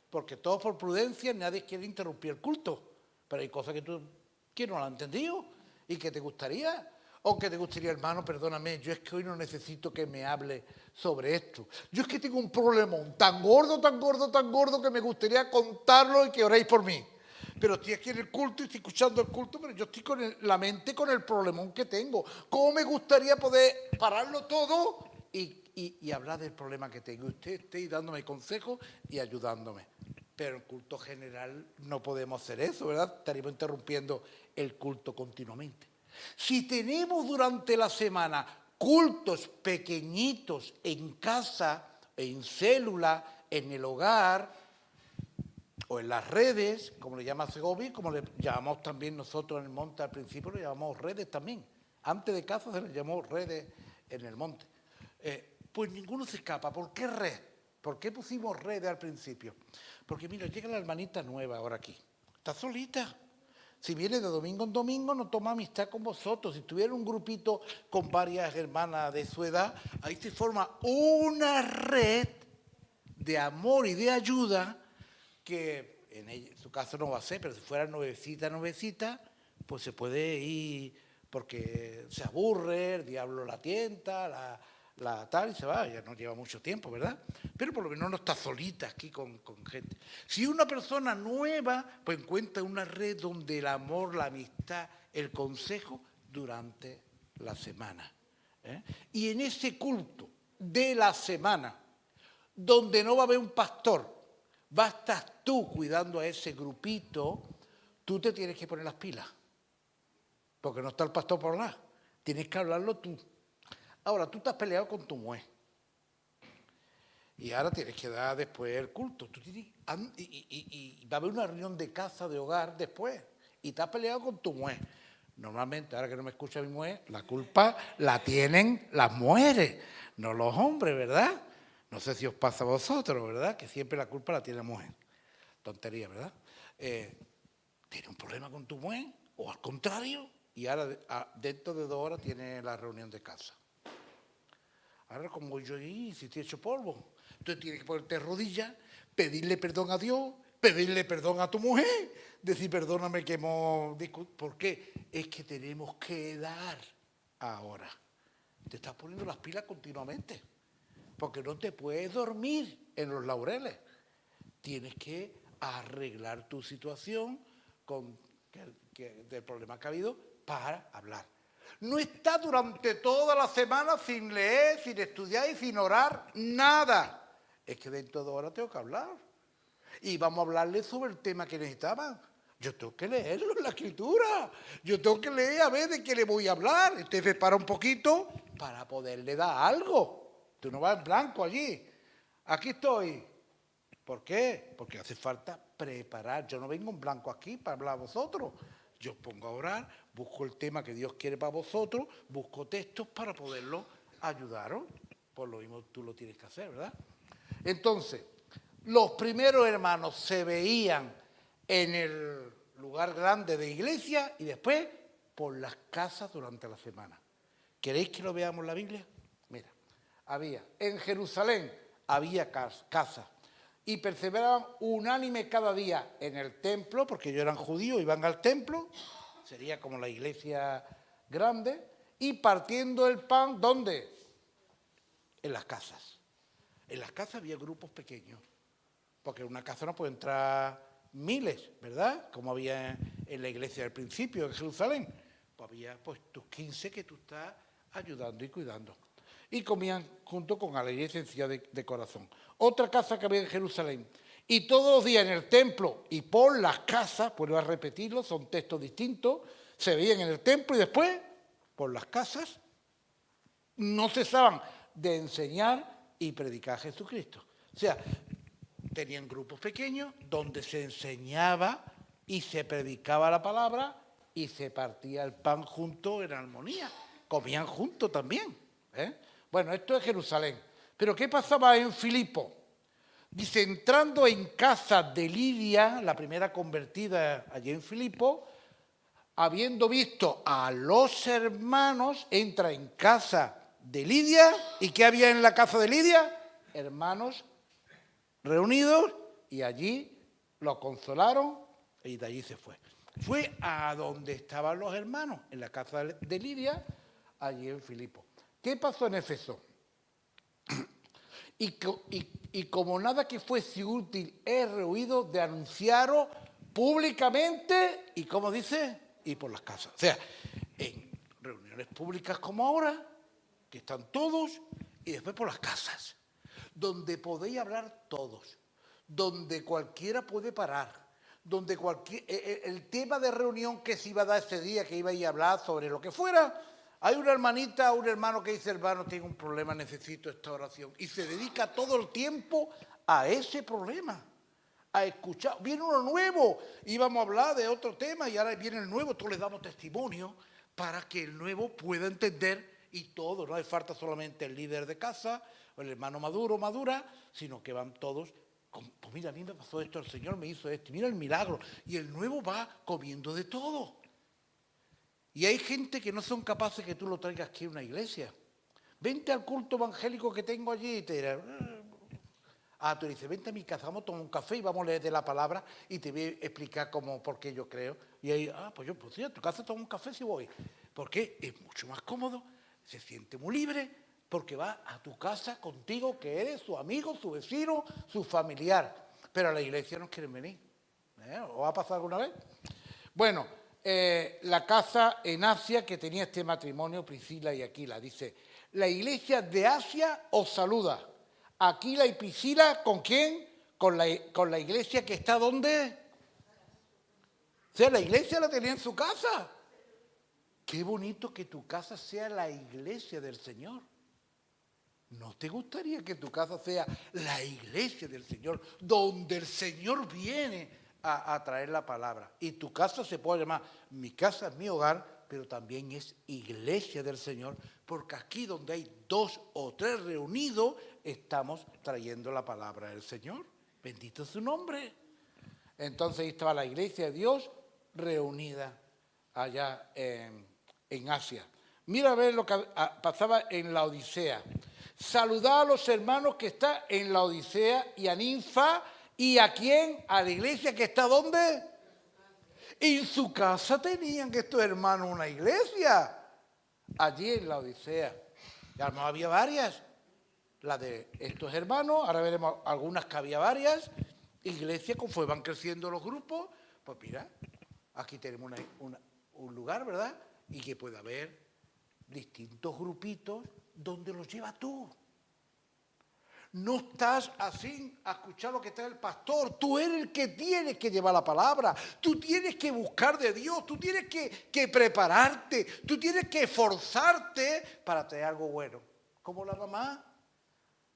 porque todo por prudencia, nadie quiere interrumpir el culto, pero hay cosas que tú no lo has entendido y que te gustaría, O que te gustaría, hermano, perdóname, yo es que hoy no necesito que me hable sobre esto. Yo es que tengo un problemón tan gordo, tan gordo, tan gordo que me gustaría contarlo y que oréis por mí. Pero estoy aquí en el culto y estoy escuchando el culto, pero yo estoy con la mente con el problemón que tengo. ¿Cómo me gustaría poder pararlo todo y hablar del problema que tengo? Usted esté dándome consejos y ayudándome. Pero en culto general no podemos hacer eso, ¿verdad? Estaríamos interrumpiendo el culto continuamente. Si tenemos durante la semana cultos pequeñitos en casa, en célula, en el hogar o en las redes, como le llama Segovia, como le llamamos también nosotros en el monte al principio, le llamamos redes también. Antes de casa se le llamó redes en el monte. Pues ninguno se escapa. ¿Por qué red? ¿Por qué pusimos redes al principio? Porque mira, llega la hermanita nueva ahora aquí. Está solita. Si viene de domingo en domingo, no toma amistad con vosotros. Si tuviera un grupito con varias hermanas de su edad, ahí se forma una red de amor y de ayuda que en su caso no va a ser, pero si fuera nuevecita, pues se puede ir porque se aburre, el diablo la tienta, la tal y se va, ya no lleva mucho tiempo, ¿verdad? Pero por lo menos no está solita aquí con gente. Si una persona nueva, pues encuentra una red donde el amor, la amistad, el consejo durante la semana. Y en ese culto de la semana, donde no va a haber un pastor, va a estar tú cuidando a ese grupito, tú te tienes que poner las pilas, porque no está el pastor por hablar, tienes que hablarlo tú. Ahora, tú te has peleado con tu mujer y ahora tienes que dar después el culto. Y va a haber una reunión de casa, de hogar después, y te has peleado con tu mujer. Normalmente, ahora que no me escucha mi mujer, la culpa la tienen las mujeres, no los hombres, ¿verdad? No sé si os pasa a vosotros, ¿verdad? Que siempre la culpa la tiene la mujer. Tontería, ¿verdad? ¿Tienes un problema con tu mujer? O al contrario, y ahora dentro de 2 horas tiene la reunión de casa. Ahora, como yo ahí, si te he hecho polvo, entonces tienes que ponerte de rodillas, pedirle perdón a Dios, pedirle perdón a tu mujer, decir perdóname que hemos discutido. ¿Por qué? Es que tenemos que dar ahora. Te estás poniendo las pilas continuamente, porque no te puedes dormir en los laureles. Tienes que arreglar tu situación del problema que ha habido para hablar. No está durante toda la semana sin leer, sin estudiar y sin orar, nada. Es que dentro de 2 horas tengo que hablar. Y vamos a hablarle sobre el tema que necesitaban. Yo tengo que leerlo en la escritura. Yo tengo que leer a ver de qué le voy a hablar. Usted se para un poquito para poderle dar algo. Tú no vas en blanco allí. Aquí estoy. ¿Por qué? Porque hace falta preparar. Yo no vengo en blanco aquí para hablar a vosotros. Yo pongo a orar, busco el tema que Dios quiere para vosotros, busco textos para poderlo ayudaros. Por lo mismo tú lo tienes que hacer, ¿verdad? Entonces, los primeros hermanos se veían en el lugar grande de iglesia y después por las casas durante la semana. ¿Queréis que lo veamos en la Biblia? Mira, en Jerusalén había casas. Y perseveraban unánime cada día en el templo, porque ellos eran judíos, iban al templo, sería como la iglesia grande, y partiendo el pan, ¿dónde? En las casas. En las casas había grupos pequeños, porque en una casa no pueden entrar miles, ¿verdad? Como había en la iglesia del principio, en Jerusalén. Pues había tus 15 que tú estás ayudando y cuidando. Y comían junto con alegría y sencillez de corazón. Otra casa que había en Jerusalén. Y todos los días en el templo y por las casas, vuelvo a repetirlo, son textos distintos, se veían en el templo y después por las casas no cesaban de enseñar y predicar a Jesucristo. O sea, tenían grupos pequeños donde se enseñaba y se predicaba la palabra y se partía el pan junto en armonía. Comían juntos también, Bueno, esto es Jerusalén. Pero ¿qué pasaba en Filipo? Dice, entrando en casa de Lidia, la primera convertida allí en Filipo, habiendo visto a los hermanos, entra en casa de Lidia. ¿Y qué había en la casa de Lidia? Hermanos reunidos y allí lo consolaron y de allí se fue. Fue a donde estaban los hermanos, en la casa de Lidia, allí en Filipo. ¿Qué pasó en Éfeso? Y como nada que fuese útil, he rehuido de anunciaros públicamente, y como dice, y por las casas. O sea, en reuniones públicas como ahora, que están todos, y después por las casas, donde podéis hablar todos, donde cualquiera puede parar, donde el tema de reunión que se iba a dar ese día, que iba a hablar sobre lo que fuera, hay una hermanita, un hermano que dice, hermano, tengo un problema, necesito esta oración. Y se dedica todo el tiempo a ese problema, a escuchar. Viene uno nuevo, íbamos a hablar de otro tema y ahora viene el nuevo, todos les damos testimonio para que el nuevo pueda entender y todo. No hace falta solamente el líder de casa o el hermano maduro o madura, sino que van todos. Pues mira, a mí me pasó esto, el Señor me hizo esto, mira el milagro. Y el nuevo va comiendo de todo. Y hay gente que no son capaces que tú lo traigas aquí a una iglesia. Vente al culto evangélico que tengo allí y te dirán, tú dices, vente a mi casa, vamos a tomar un café y vamos a leer de la palabra y te voy a explicar por qué yo creo. Y ahí, pues sí, a tu casa tomo un café si voy. Porque es mucho más cómodo, se siente muy libre, porque va a tu casa contigo, que eres su amigo, su vecino, su familiar. Pero a la iglesia no quieren venir. ¿Os ha pasado alguna vez? Bueno, la casa en Asia que tenía este matrimonio, Priscila y Aquila, dice, la iglesia de Asia os saluda. Aquila y Priscila, ¿con quién? Con la iglesia que está ¿dónde? O sea, la iglesia la tenía en su casa. Qué bonito que tu casa sea la iglesia del Señor. ¿No te gustaría que tu casa sea la iglesia del Señor, donde el Señor viene a traer la palabra? Y tu casa se puede llamar, mi casa es mi hogar, pero también es iglesia del Señor, porque aquí donde hay 2 o 3 reunidos, estamos trayendo la palabra del Señor. Bendito es su nombre. Entonces ahí estaba la iglesia de Dios reunida allá en Asia. Mira a ver lo que pasaba en la Odisea. Saludad a los hermanos que están en la Odisea y a Ninfa. ¿Y a quién? A la iglesia que está ¿dónde? En su casa tenían estos hermanos una iglesia. Allí en la Odisea. Y además había varias. La de estos hermanos, ahora veremos algunas que había varias. Iglesias, conforme van creciendo los grupos, pues mira, aquí tenemos un lugar, ¿verdad? Y que puede haber distintos grupitos donde los llevas tú. No estás así a escuchar lo que está el pastor. Tú eres el que tienes que llevar la palabra. Tú tienes que buscar de Dios. Tú tienes que prepararte. Tú tienes que esforzarte para traer algo bueno. Como la mamá.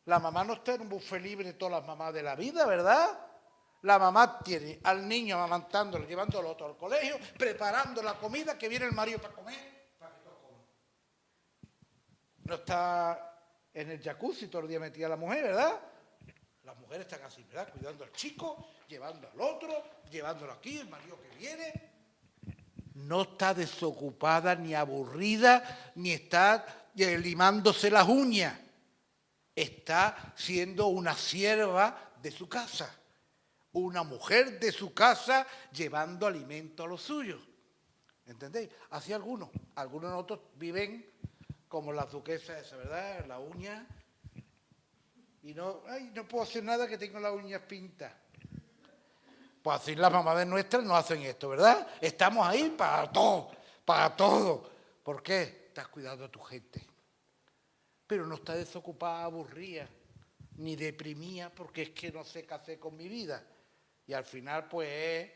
La mamá no está en un buffet libre de todas las mamás de la vida, ¿verdad? La mamá tiene al niño amamantándolo, llevándolo otro al colegio, preparando la comida, que viene el marido para comer, para que todos coman. No está en el jacuzzi todo el día metida la mujer, ¿verdad? Las mujeres están así, ¿verdad? Cuidando al chico, llevando al otro, llevándolo aquí, el marido que viene. No está desocupada, ni aburrida, ni está limándose las uñas. Está siendo una sierva de su casa. Una mujer de su casa llevando alimento a los suyos. ¿Entendéis? Así algunos de nosotros viven como las duquesas esa, ¿verdad? La uña. Y no puedo hacer nada que tengo las uñas pintadas. Pues así las mamás nuestras no hacen esto, ¿verdad? Estamos ahí para todo, para todo. ¿Por qué? Estás cuidando a tu gente. Pero no estás desocupada, aburrida, ni deprimida, porque es que no sé qué hacer con mi vida. Y al final, pues, es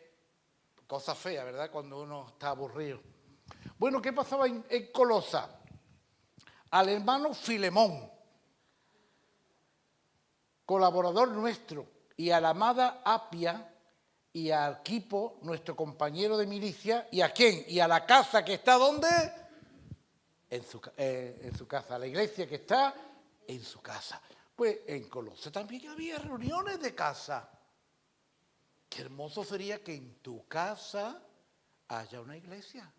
cosa fea, ¿verdad? Cuando uno está aburrido. Bueno, ¿qué pasaba en Colosa? Al hermano Filemón, colaborador nuestro, y a la amada Apia y a Arquipo, nuestro compañero de milicia, ¿y a quién? Y a la casa que está ¿dónde? En su casa, a la iglesia que está en su casa. Pues en Colosa también había reuniones de casa. Qué hermoso sería que en tu casa haya una iglesia,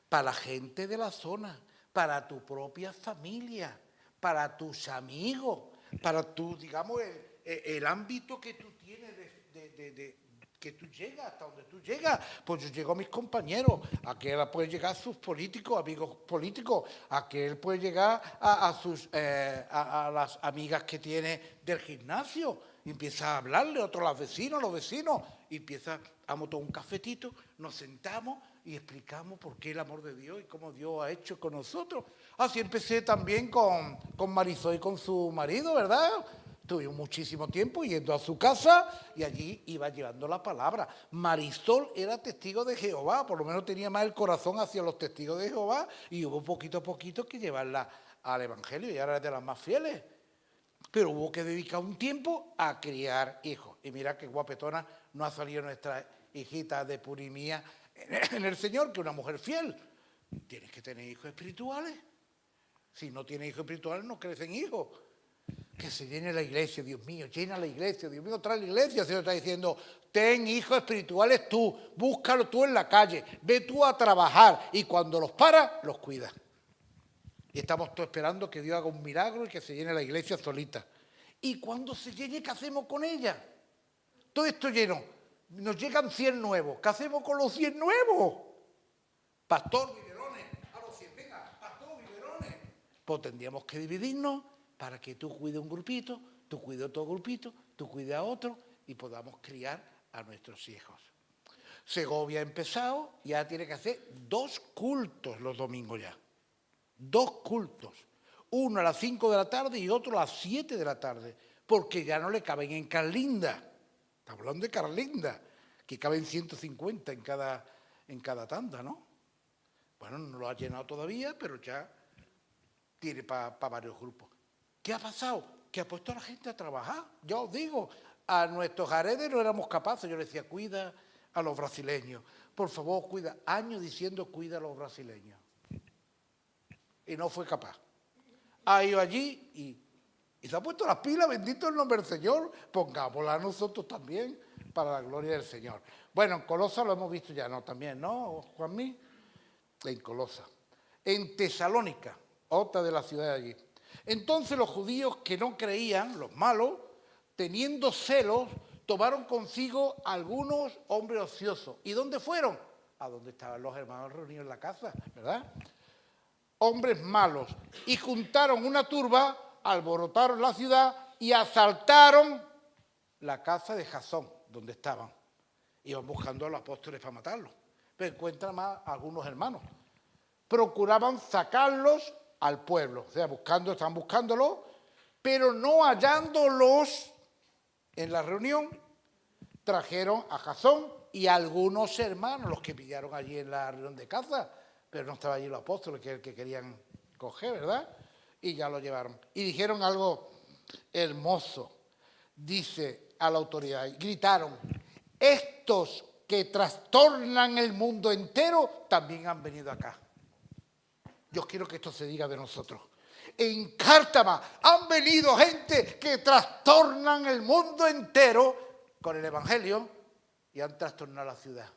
para la gente de la zona, para tu propia familia, para tus amigos, para tu, digamos, el ámbito que tú tienes que tú llegas hasta donde tú llegas. Pues yo llego a mis compañeros, aquel puede llegar a sus políticos, amigos políticos, aquel puede llegar a las amigas que tiene del gimnasio, y empieza a hablarle, otro a los vecinos, y empieza a montar un cafetito, nos sentamos y explicamos por qué el amor de Dios y cómo Dios ha hecho con nosotros. Así empecé también con Marisol y con su marido, ¿verdad? Tuvimos muchísimo tiempo yendo a su casa y allí iba llevando la palabra. Marisol era testigo de Jehová, por lo menos tenía más el corazón hacia los testigos de Jehová, y hubo poquito a poquito que llevarla al Evangelio, y ahora es de las más fieles. Pero hubo que dedicar un tiempo a criar hijos. Y mira qué guapetona no ha salido nuestra hijita de Purimía en el Señor, que una mujer fiel. Tienes que tener hijos espirituales. Si no tienes hijos espirituales, no crecen hijos. Que se llene la iglesia, Dios mío, llena la iglesia, Dios mío, trae la iglesia. El Señor está diciendo, ten hijos espirituales tú, búscalo tú en la calle, ve tú a trabajar, y cuando los paras, los cuidas. Y estamos todos esperando que Dios haga un milagro y que se llene la iglesia solita. Y cuando se llene, ¿qué hacemos con ella? Todo esto lleno, nos llegan 100 nuevos, ¿qué hacemos con los 100 nuevos? Pastor, biberones, a los 100, venga, pastor, biberones. Pues tendríamos que dividirnos para que tú cuides un grupito, tú cuides otro grupito, tú cuides a otro, y podamos criar a nuestros hijos. Segovia ha empezado, ya tiene que hacer 2 cultos los domingos ya. 2 cultos. Uno a las 5 de la tarde y otro a las 7 de la tarde, porque ya no le caben en Carlinda. Estamos hablando de Carlinda, que caben 150 en cada tanda, ¿no? Bueno, no lo ha llenado todavía, pero ya tiene para varios grupos. ¿Qué ha pasado? Que ha puesto a la gente a trabajar. Ya os digo, a nuestros jaredes no éramos capaces. Yo le decía, cuida a los brasileños. Por favor, cuida. Años diciendo, cuida a los brasileños. Y no fue capaz. Ha ido allí y se ha puesto las pilas, bendito el nombre del Señor. Pongámosla nosotros también, para la gloria del Señor. Bueno, en Colosa lo hemos visto ya, ¿no? También, ¿no, Juanmí? En Colosa. En Tesalónica, otra de las ciudades allí. Entonces los judíos que no creían, los malos, teniendo celos, tomaron consigo algunos hombres ociosos. ¿Y dónde fueron? A donde estaban los hermanos reunidos en la casa, ¿verdad? Hombres malos. Y juntaron una turba, alborotaron la ciudad y asaltaron la casa de Jasón, donde estaban. Iban buscando a los apóstoles para matarlos. Pero encuentran más a algunos hermanos. Procuraban sacarlos al pueblo, o sea, están buscándolos, pero no hallándolos en la reunión, trajeron a Jasón y a algunos hermanos, los que pillaron allí en la reunión de caza, pero no estaban allí los apóstoles, que es el que querían coger, ¿verdad? Y ya lo llevaron. Y dijeron algo hermoso, dice a la autoridad, gritaron, estos que trastornan el mundo entero también han venido acá. Yo quiero que esto se diga de nosotros. En Cártama han venido gente que trastornan el mundo entero con el Evangelio y han trastornado la ciudad.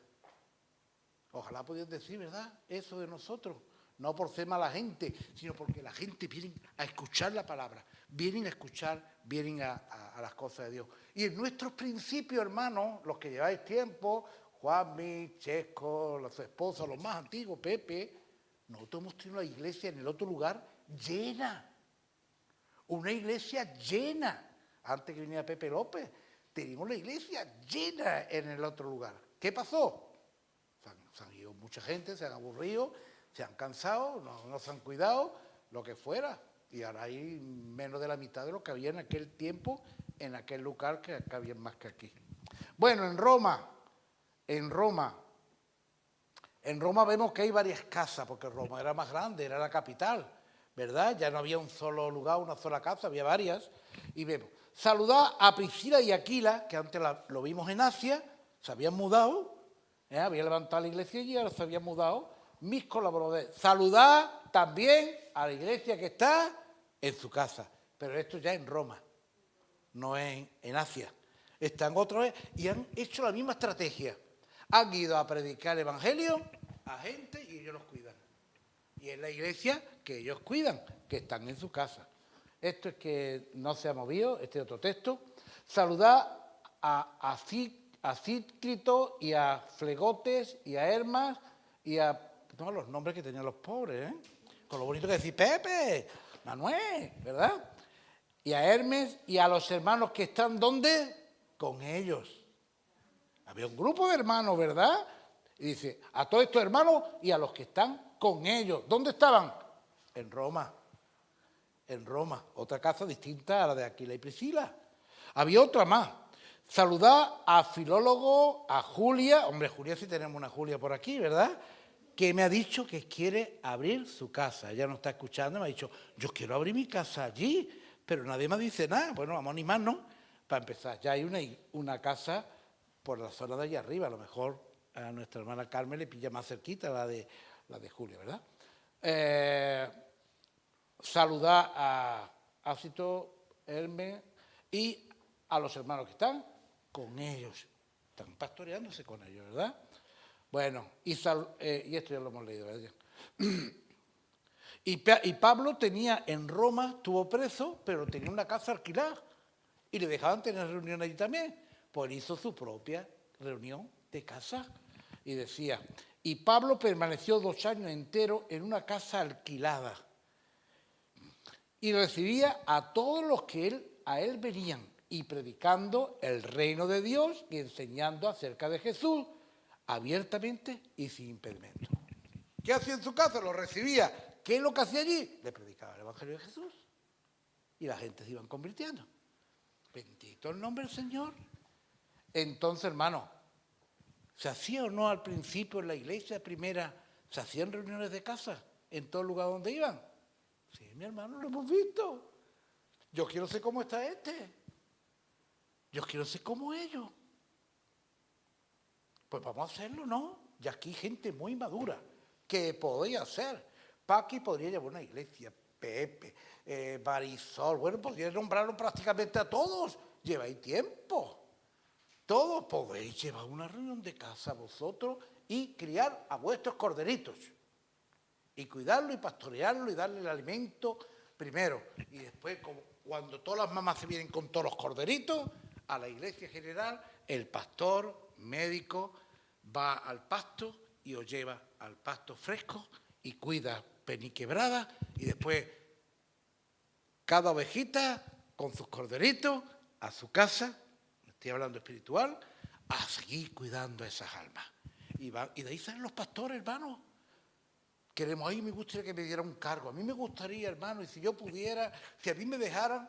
Ojalá pudieran decir, ¿verdad?, eso de nosotros. No por ser mala gente, sino porque la gente viene a escuchar la palabra, vienen a escuchar, vienen a las cosas de Dios. Y en nuestros principios, hermanos, los que lleváis tiempo, Juanmi, Chesco, su esposa, los más antiguos, Pepe, nosotros hemos tenido la iglesia en el otro lugar llena. Una iglesia llena. Antes que viniera Pepe López, teníamos la iglesia llena en el otro lugar. ¿Qué pasó? Se han ido mucha gente, se han aburrido, se han cansado, no se han cuidado, lo que fuera. Y ahora hay menos de la mitad de lo que había en aquel tiempo, en aquel lugar, que acá había más que aquí. Bueno, en Roma vemos que hay varias casas, porque Roma era más grande, era la capital, ¿verdad? Ya no había un solo lugar, una sola casa, había varias. Y vemos, saludad a Priscila y Aquila, que antes lo vimos en Asia, se habían mudado, había levantado la iglesia y ahora se habían mudado. Mis colaboradores, saludad también a la iglesia que está en su casa, pero esto ya en Roma, no en Asia. Están otra vez y han hecho la misma estrategia. Han ido a predicar el Evangelio a gente y ellos los cuidan. Y es la iglesia que ellos cuidan, que están en su casa. Esto es que no se ha movido, este otro texto. Saludad a a Sícrito y a Flegotes y a Hermas y a... No, los nombres que tenían los pobres, ¿eh? Con lo bonito que decir Pepe, Manuel, ¿verdad? Y a Hermes y a los hermanos que están, ¿dónde? Con ellos. Había un grupo de hermanos, ¿verdad? Y dice, a todos estos hermanos y a los que están con ellos. ¿Dónde estaban? En Roma. En Roma. Otra casa distinta a la de Aquila y Priscila. Había otra más. Saludad a Filólogo, a Julia. Hombre, Julia, sí tenemos una Julia por aquí, ¿verdad? Que me ha dicho que quiere abrir su casa. Ella no está escuchando, me ha dicho, yo quiero abrir mi casa allí, pero nadie me dice nada. Bueno, vamos a animarnos para empezar. Ya hay una casa por la zona de allá arriba. A lo mejor a nuestra hermana Carmen le pilla más cerquita la de Julia, ¿verdad? Saludar a Ácito, Hermes y a los hermanos que están con ellos. Están pastoreándose con ellos, ¿verdad? Bueno, y esto ya lo hemos leído, ¿verdad? Y Pablo tenía en Roma, estuvo preso, pero tenía una casa alquilada y le dejaban tener reuniones allí también. Pues hizo su propia reunión de casa y decía, y Pablo permaneció 2 años enteros en una casa alquilada y recibía a todos los que a él venían y predicando el reino de Dios y enseñando acerca de Jesús abiertamente y sin impedimento. ¿Qué hacía en su casa? Lo recibía. ¿Qué es lo que hacía allí? Le predicaba el Evangelio de Jesús. Y la gente se iban convirtiendo. Bendito el nombre del Señor. Entonces, hermano, ¿se hacía o no al principio en la iglesia primera? ¿Se hacían reuniones de casa en todo lugar donde iban? Sí, mi hermano, lo hemos visto. Yo quiero ser como está este. Yo quiero ser como ellos. Pues vamos a hacerlo, ¿no? Y aquí hay gente muy madura que podría hacer. Paqui podría llevar una iglesia, Pepe, Marisol, bueno, podría nombrarlo prácticamente a todos. Lleváis tiempo. Todos podéis llevar una reunión de casa vosotros y criar a vuestros corderitos. Y cuidarlo y pastorearlo y darle el alimento primero. Y después, cuando todas las mamás se vienen con todos los corderitos, a la iglesia general, el pastor, médico, va al pasto y os lleva al pasto fresco y cuida peniquebrada y después cada ovejita con sus corderitos a su casa, estoy hablando espiritual, a seguir cuidando a esas almas. Y de ahí salen los pastores, hermano. Queremos, ahí me gustaría que me diera un cargo, a mí me gustaría, hermano, y si yo pudiera, si a mí me dejaran,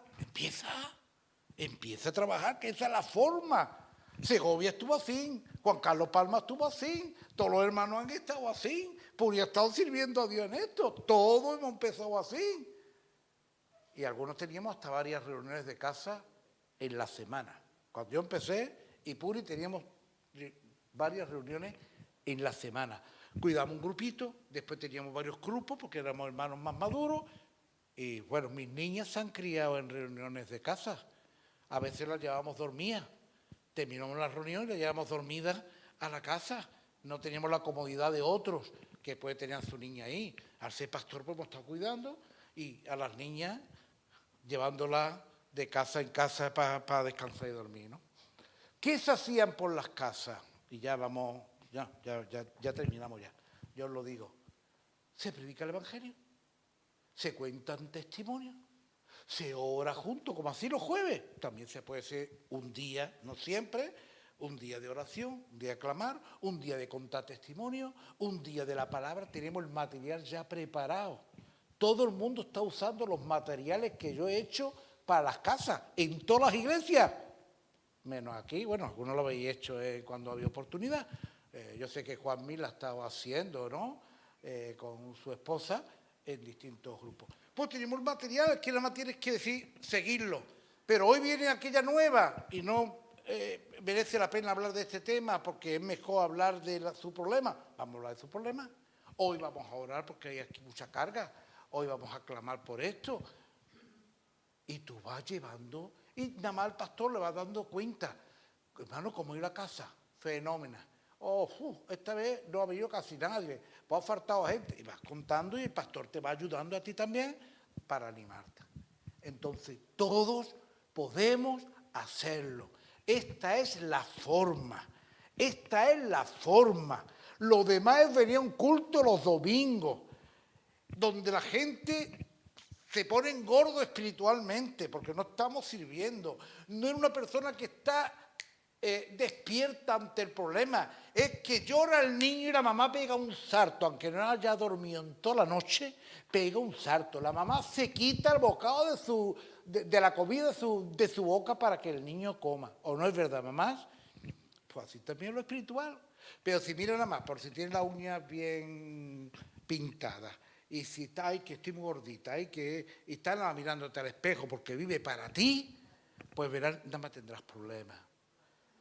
empieza a trabajar, que esa es la forma. Segovia estuvo así, Juan Carlos Palma estuvo así, todos los hermanos han estado así, porque han estado sirviendo a Dios en esto, todos hemos empezado así. Y algunos teníamos hasta varias reuniones de casa en la semana. Cuando yo empecé, y Puri teníamos varias reuniones en la semana. Cuidamos un grupito, después teníamos varios grupos porque éramos hermanos más maduros y bueno, mis niñas se han criado en reuniones de casa. A veces las llevábamos dormidas. Terminamos la reunión y las llevábamos dormidas a la casa. No teníamos la comodidad de otros que pues tenían su niña ahí. Al ser pastor pues hemos estado cuidando y a las niñas llevándolas de casa en casa para descansar y dormir, ¿no? ¿Qué se hacían por las casas? Y ya vamos, ya terminamos ya. Yo os lo digo. Se predica el Evangelio, se cuentan testimonios, se ora junto, como así los jueves. También se puede hacer un día, no siempre, un día de oración, un día de clamar, un día de contar testimonios, un día de la palabra. Tenemos el material ya preparado. Todo el mundo está usando los materiales que yo he hecho para las casas, en todas las iglesias. Menos aquí, bueno, algunos lo habéis hecho cuando había oportunidad. Yo sé que Juan Mil ha estado haciendo, ¿no? Con su esposa en distintos grupos. Pues tenemos el material, que nada más tienes que decir, seguirlo. Pero hoy viene aquella nueva y no merece la pena hablar de este tema porque es mejor hablar de su problema. Vamos a hablar de su problema. Hoy vamos a orar porque hay aquí mucha carga. Hoy vamos a clamar por esto. Y tú vas llevando, y nada más el pastor le va dando cuenta. Hermano, ¿cómo ir a casa? Fenómeno. Esta vez no ha venido casi nadie, pues ha faltado gente. Y vas contando y el pastor te va ayudando a ti también para animarte. Entonces, todos podemos hacerlo. Esta es la forma. Esta es la forma. Lo demás es venir a un culto los domingos, donde la gente se pone gordo espiritualmente, porque no estamos sirviendo. No es una persona que está despierta ante el problema. Es que llora el niño y la mamá pega un salto, aunque no haya dormido en toda la noche, pega un salto. La mamá se quita el bocado de la comida de su boca para que el niño coma. ¿O no es verdad, mamás? Pues así también lo espiritual. Pero si mira nada más, por si tiene la uña bien pintada, y si está, ay, que estoy muy gordita, y está nada mirándote al espejo porque vive para ti, pues verás, nada más tendrás problemas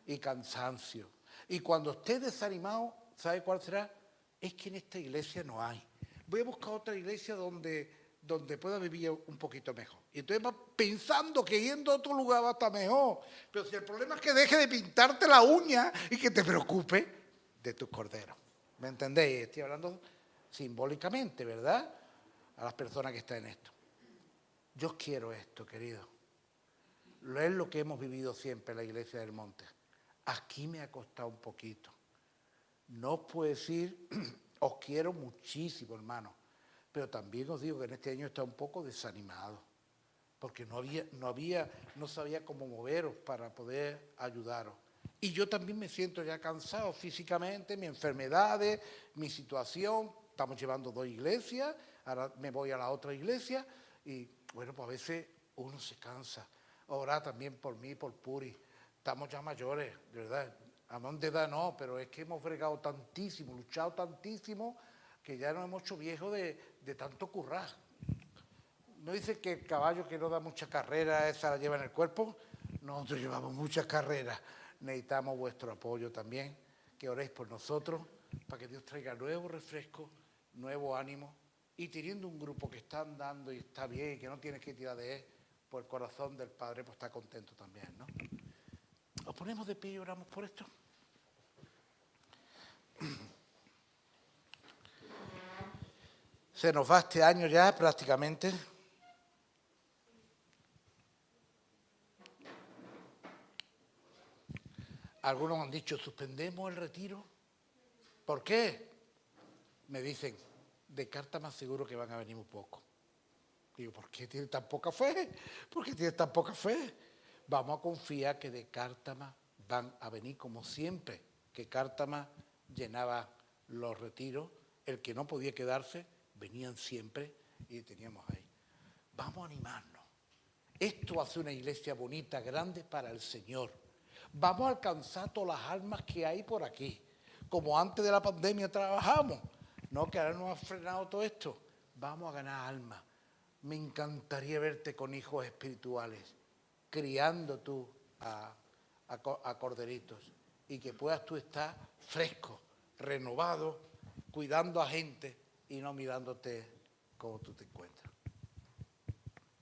y cansancio. Y cuando estés desanimado, ¿sabe cuál será? Es que en esta iglesia no hay. Voy a buscar otra iglesia donde pueda vivir un poquito mejor. Y entonces vas pensando que yendo a otro lugar va a estar mejor. Pero si el problema es que deje de pintarte la uña y que te preocupe de tus corderos. ¿Me entendéis? Estoy hablando simbólicamente, ¿verdad? A las personas que están en esto. Yo quiero esto, querido. Es lo que hemos vivido siempre en la Iglesia del Monte. Aquí me ha costado un poquito. No os puedo decir, os quiero muchísimo, hermano, pero también os digo que en este año está un poco desanimado, porque no sabía cómo moveros para poder ayudaros. Y yo también me siento ya cansado físicamente, mis enfermedades, mi situación. Estamos llevando 2 iglesias, ahora me voy a la otra iglesia y bueno, pues a veces uno se cansa. Orad también por mí, por Puri. Estamos ya mayores, de verdad. A de edad no, pero es que hemos bregado tantísimo, luchado tantísimo, que ya nos hemos hecho viejos de tanto currar. ¿No dice que el caballo que no da mucha carrera, esa la lleva en el cuerpo? Nosotros llevamos muchas carreras. Necesitamos vuestro apoyo también, que oréis por nosotros, para que Dios traiga nuevo refresco, nuevo ánimo, y teniendo un grupo que está andando y está bien, y que no tienes que tirar de él, por el corazón del Padre, pues está contento también, ¿no? ¿Os ponemos de pie y oramos por esto? Se nos va este año ya prácticamente. Algunos han dicho, ¿suspendemos el retiro? ¿Por qué? Me dicen, de Cártama seguro que van a venir muy poco. Digo, ¿por qué tienen tan poca fe? ¿Por qué tienen tan poca fe? Vamos a confiar que de Cártama van a venir como siempre, que Cártama llenaba los retiros, el que no podía quedarse, venían siempre y teníamos ahí. Vamos a animarnos. Esto hace una iglesia bonita, grande para el Señor. Vamos a alcanzar todas las almas que hay por aquí. Como antes de la pandemia trabajamos, ¿no? Que ahora nos ha frenado todo esto. Vamos a ganar almas. Me encantaría verte con hijos espirituales, criando tú a corderitos y que puedas tú estar fresco, renovado, cuidando a gente y no mirándote como tú te encuentras.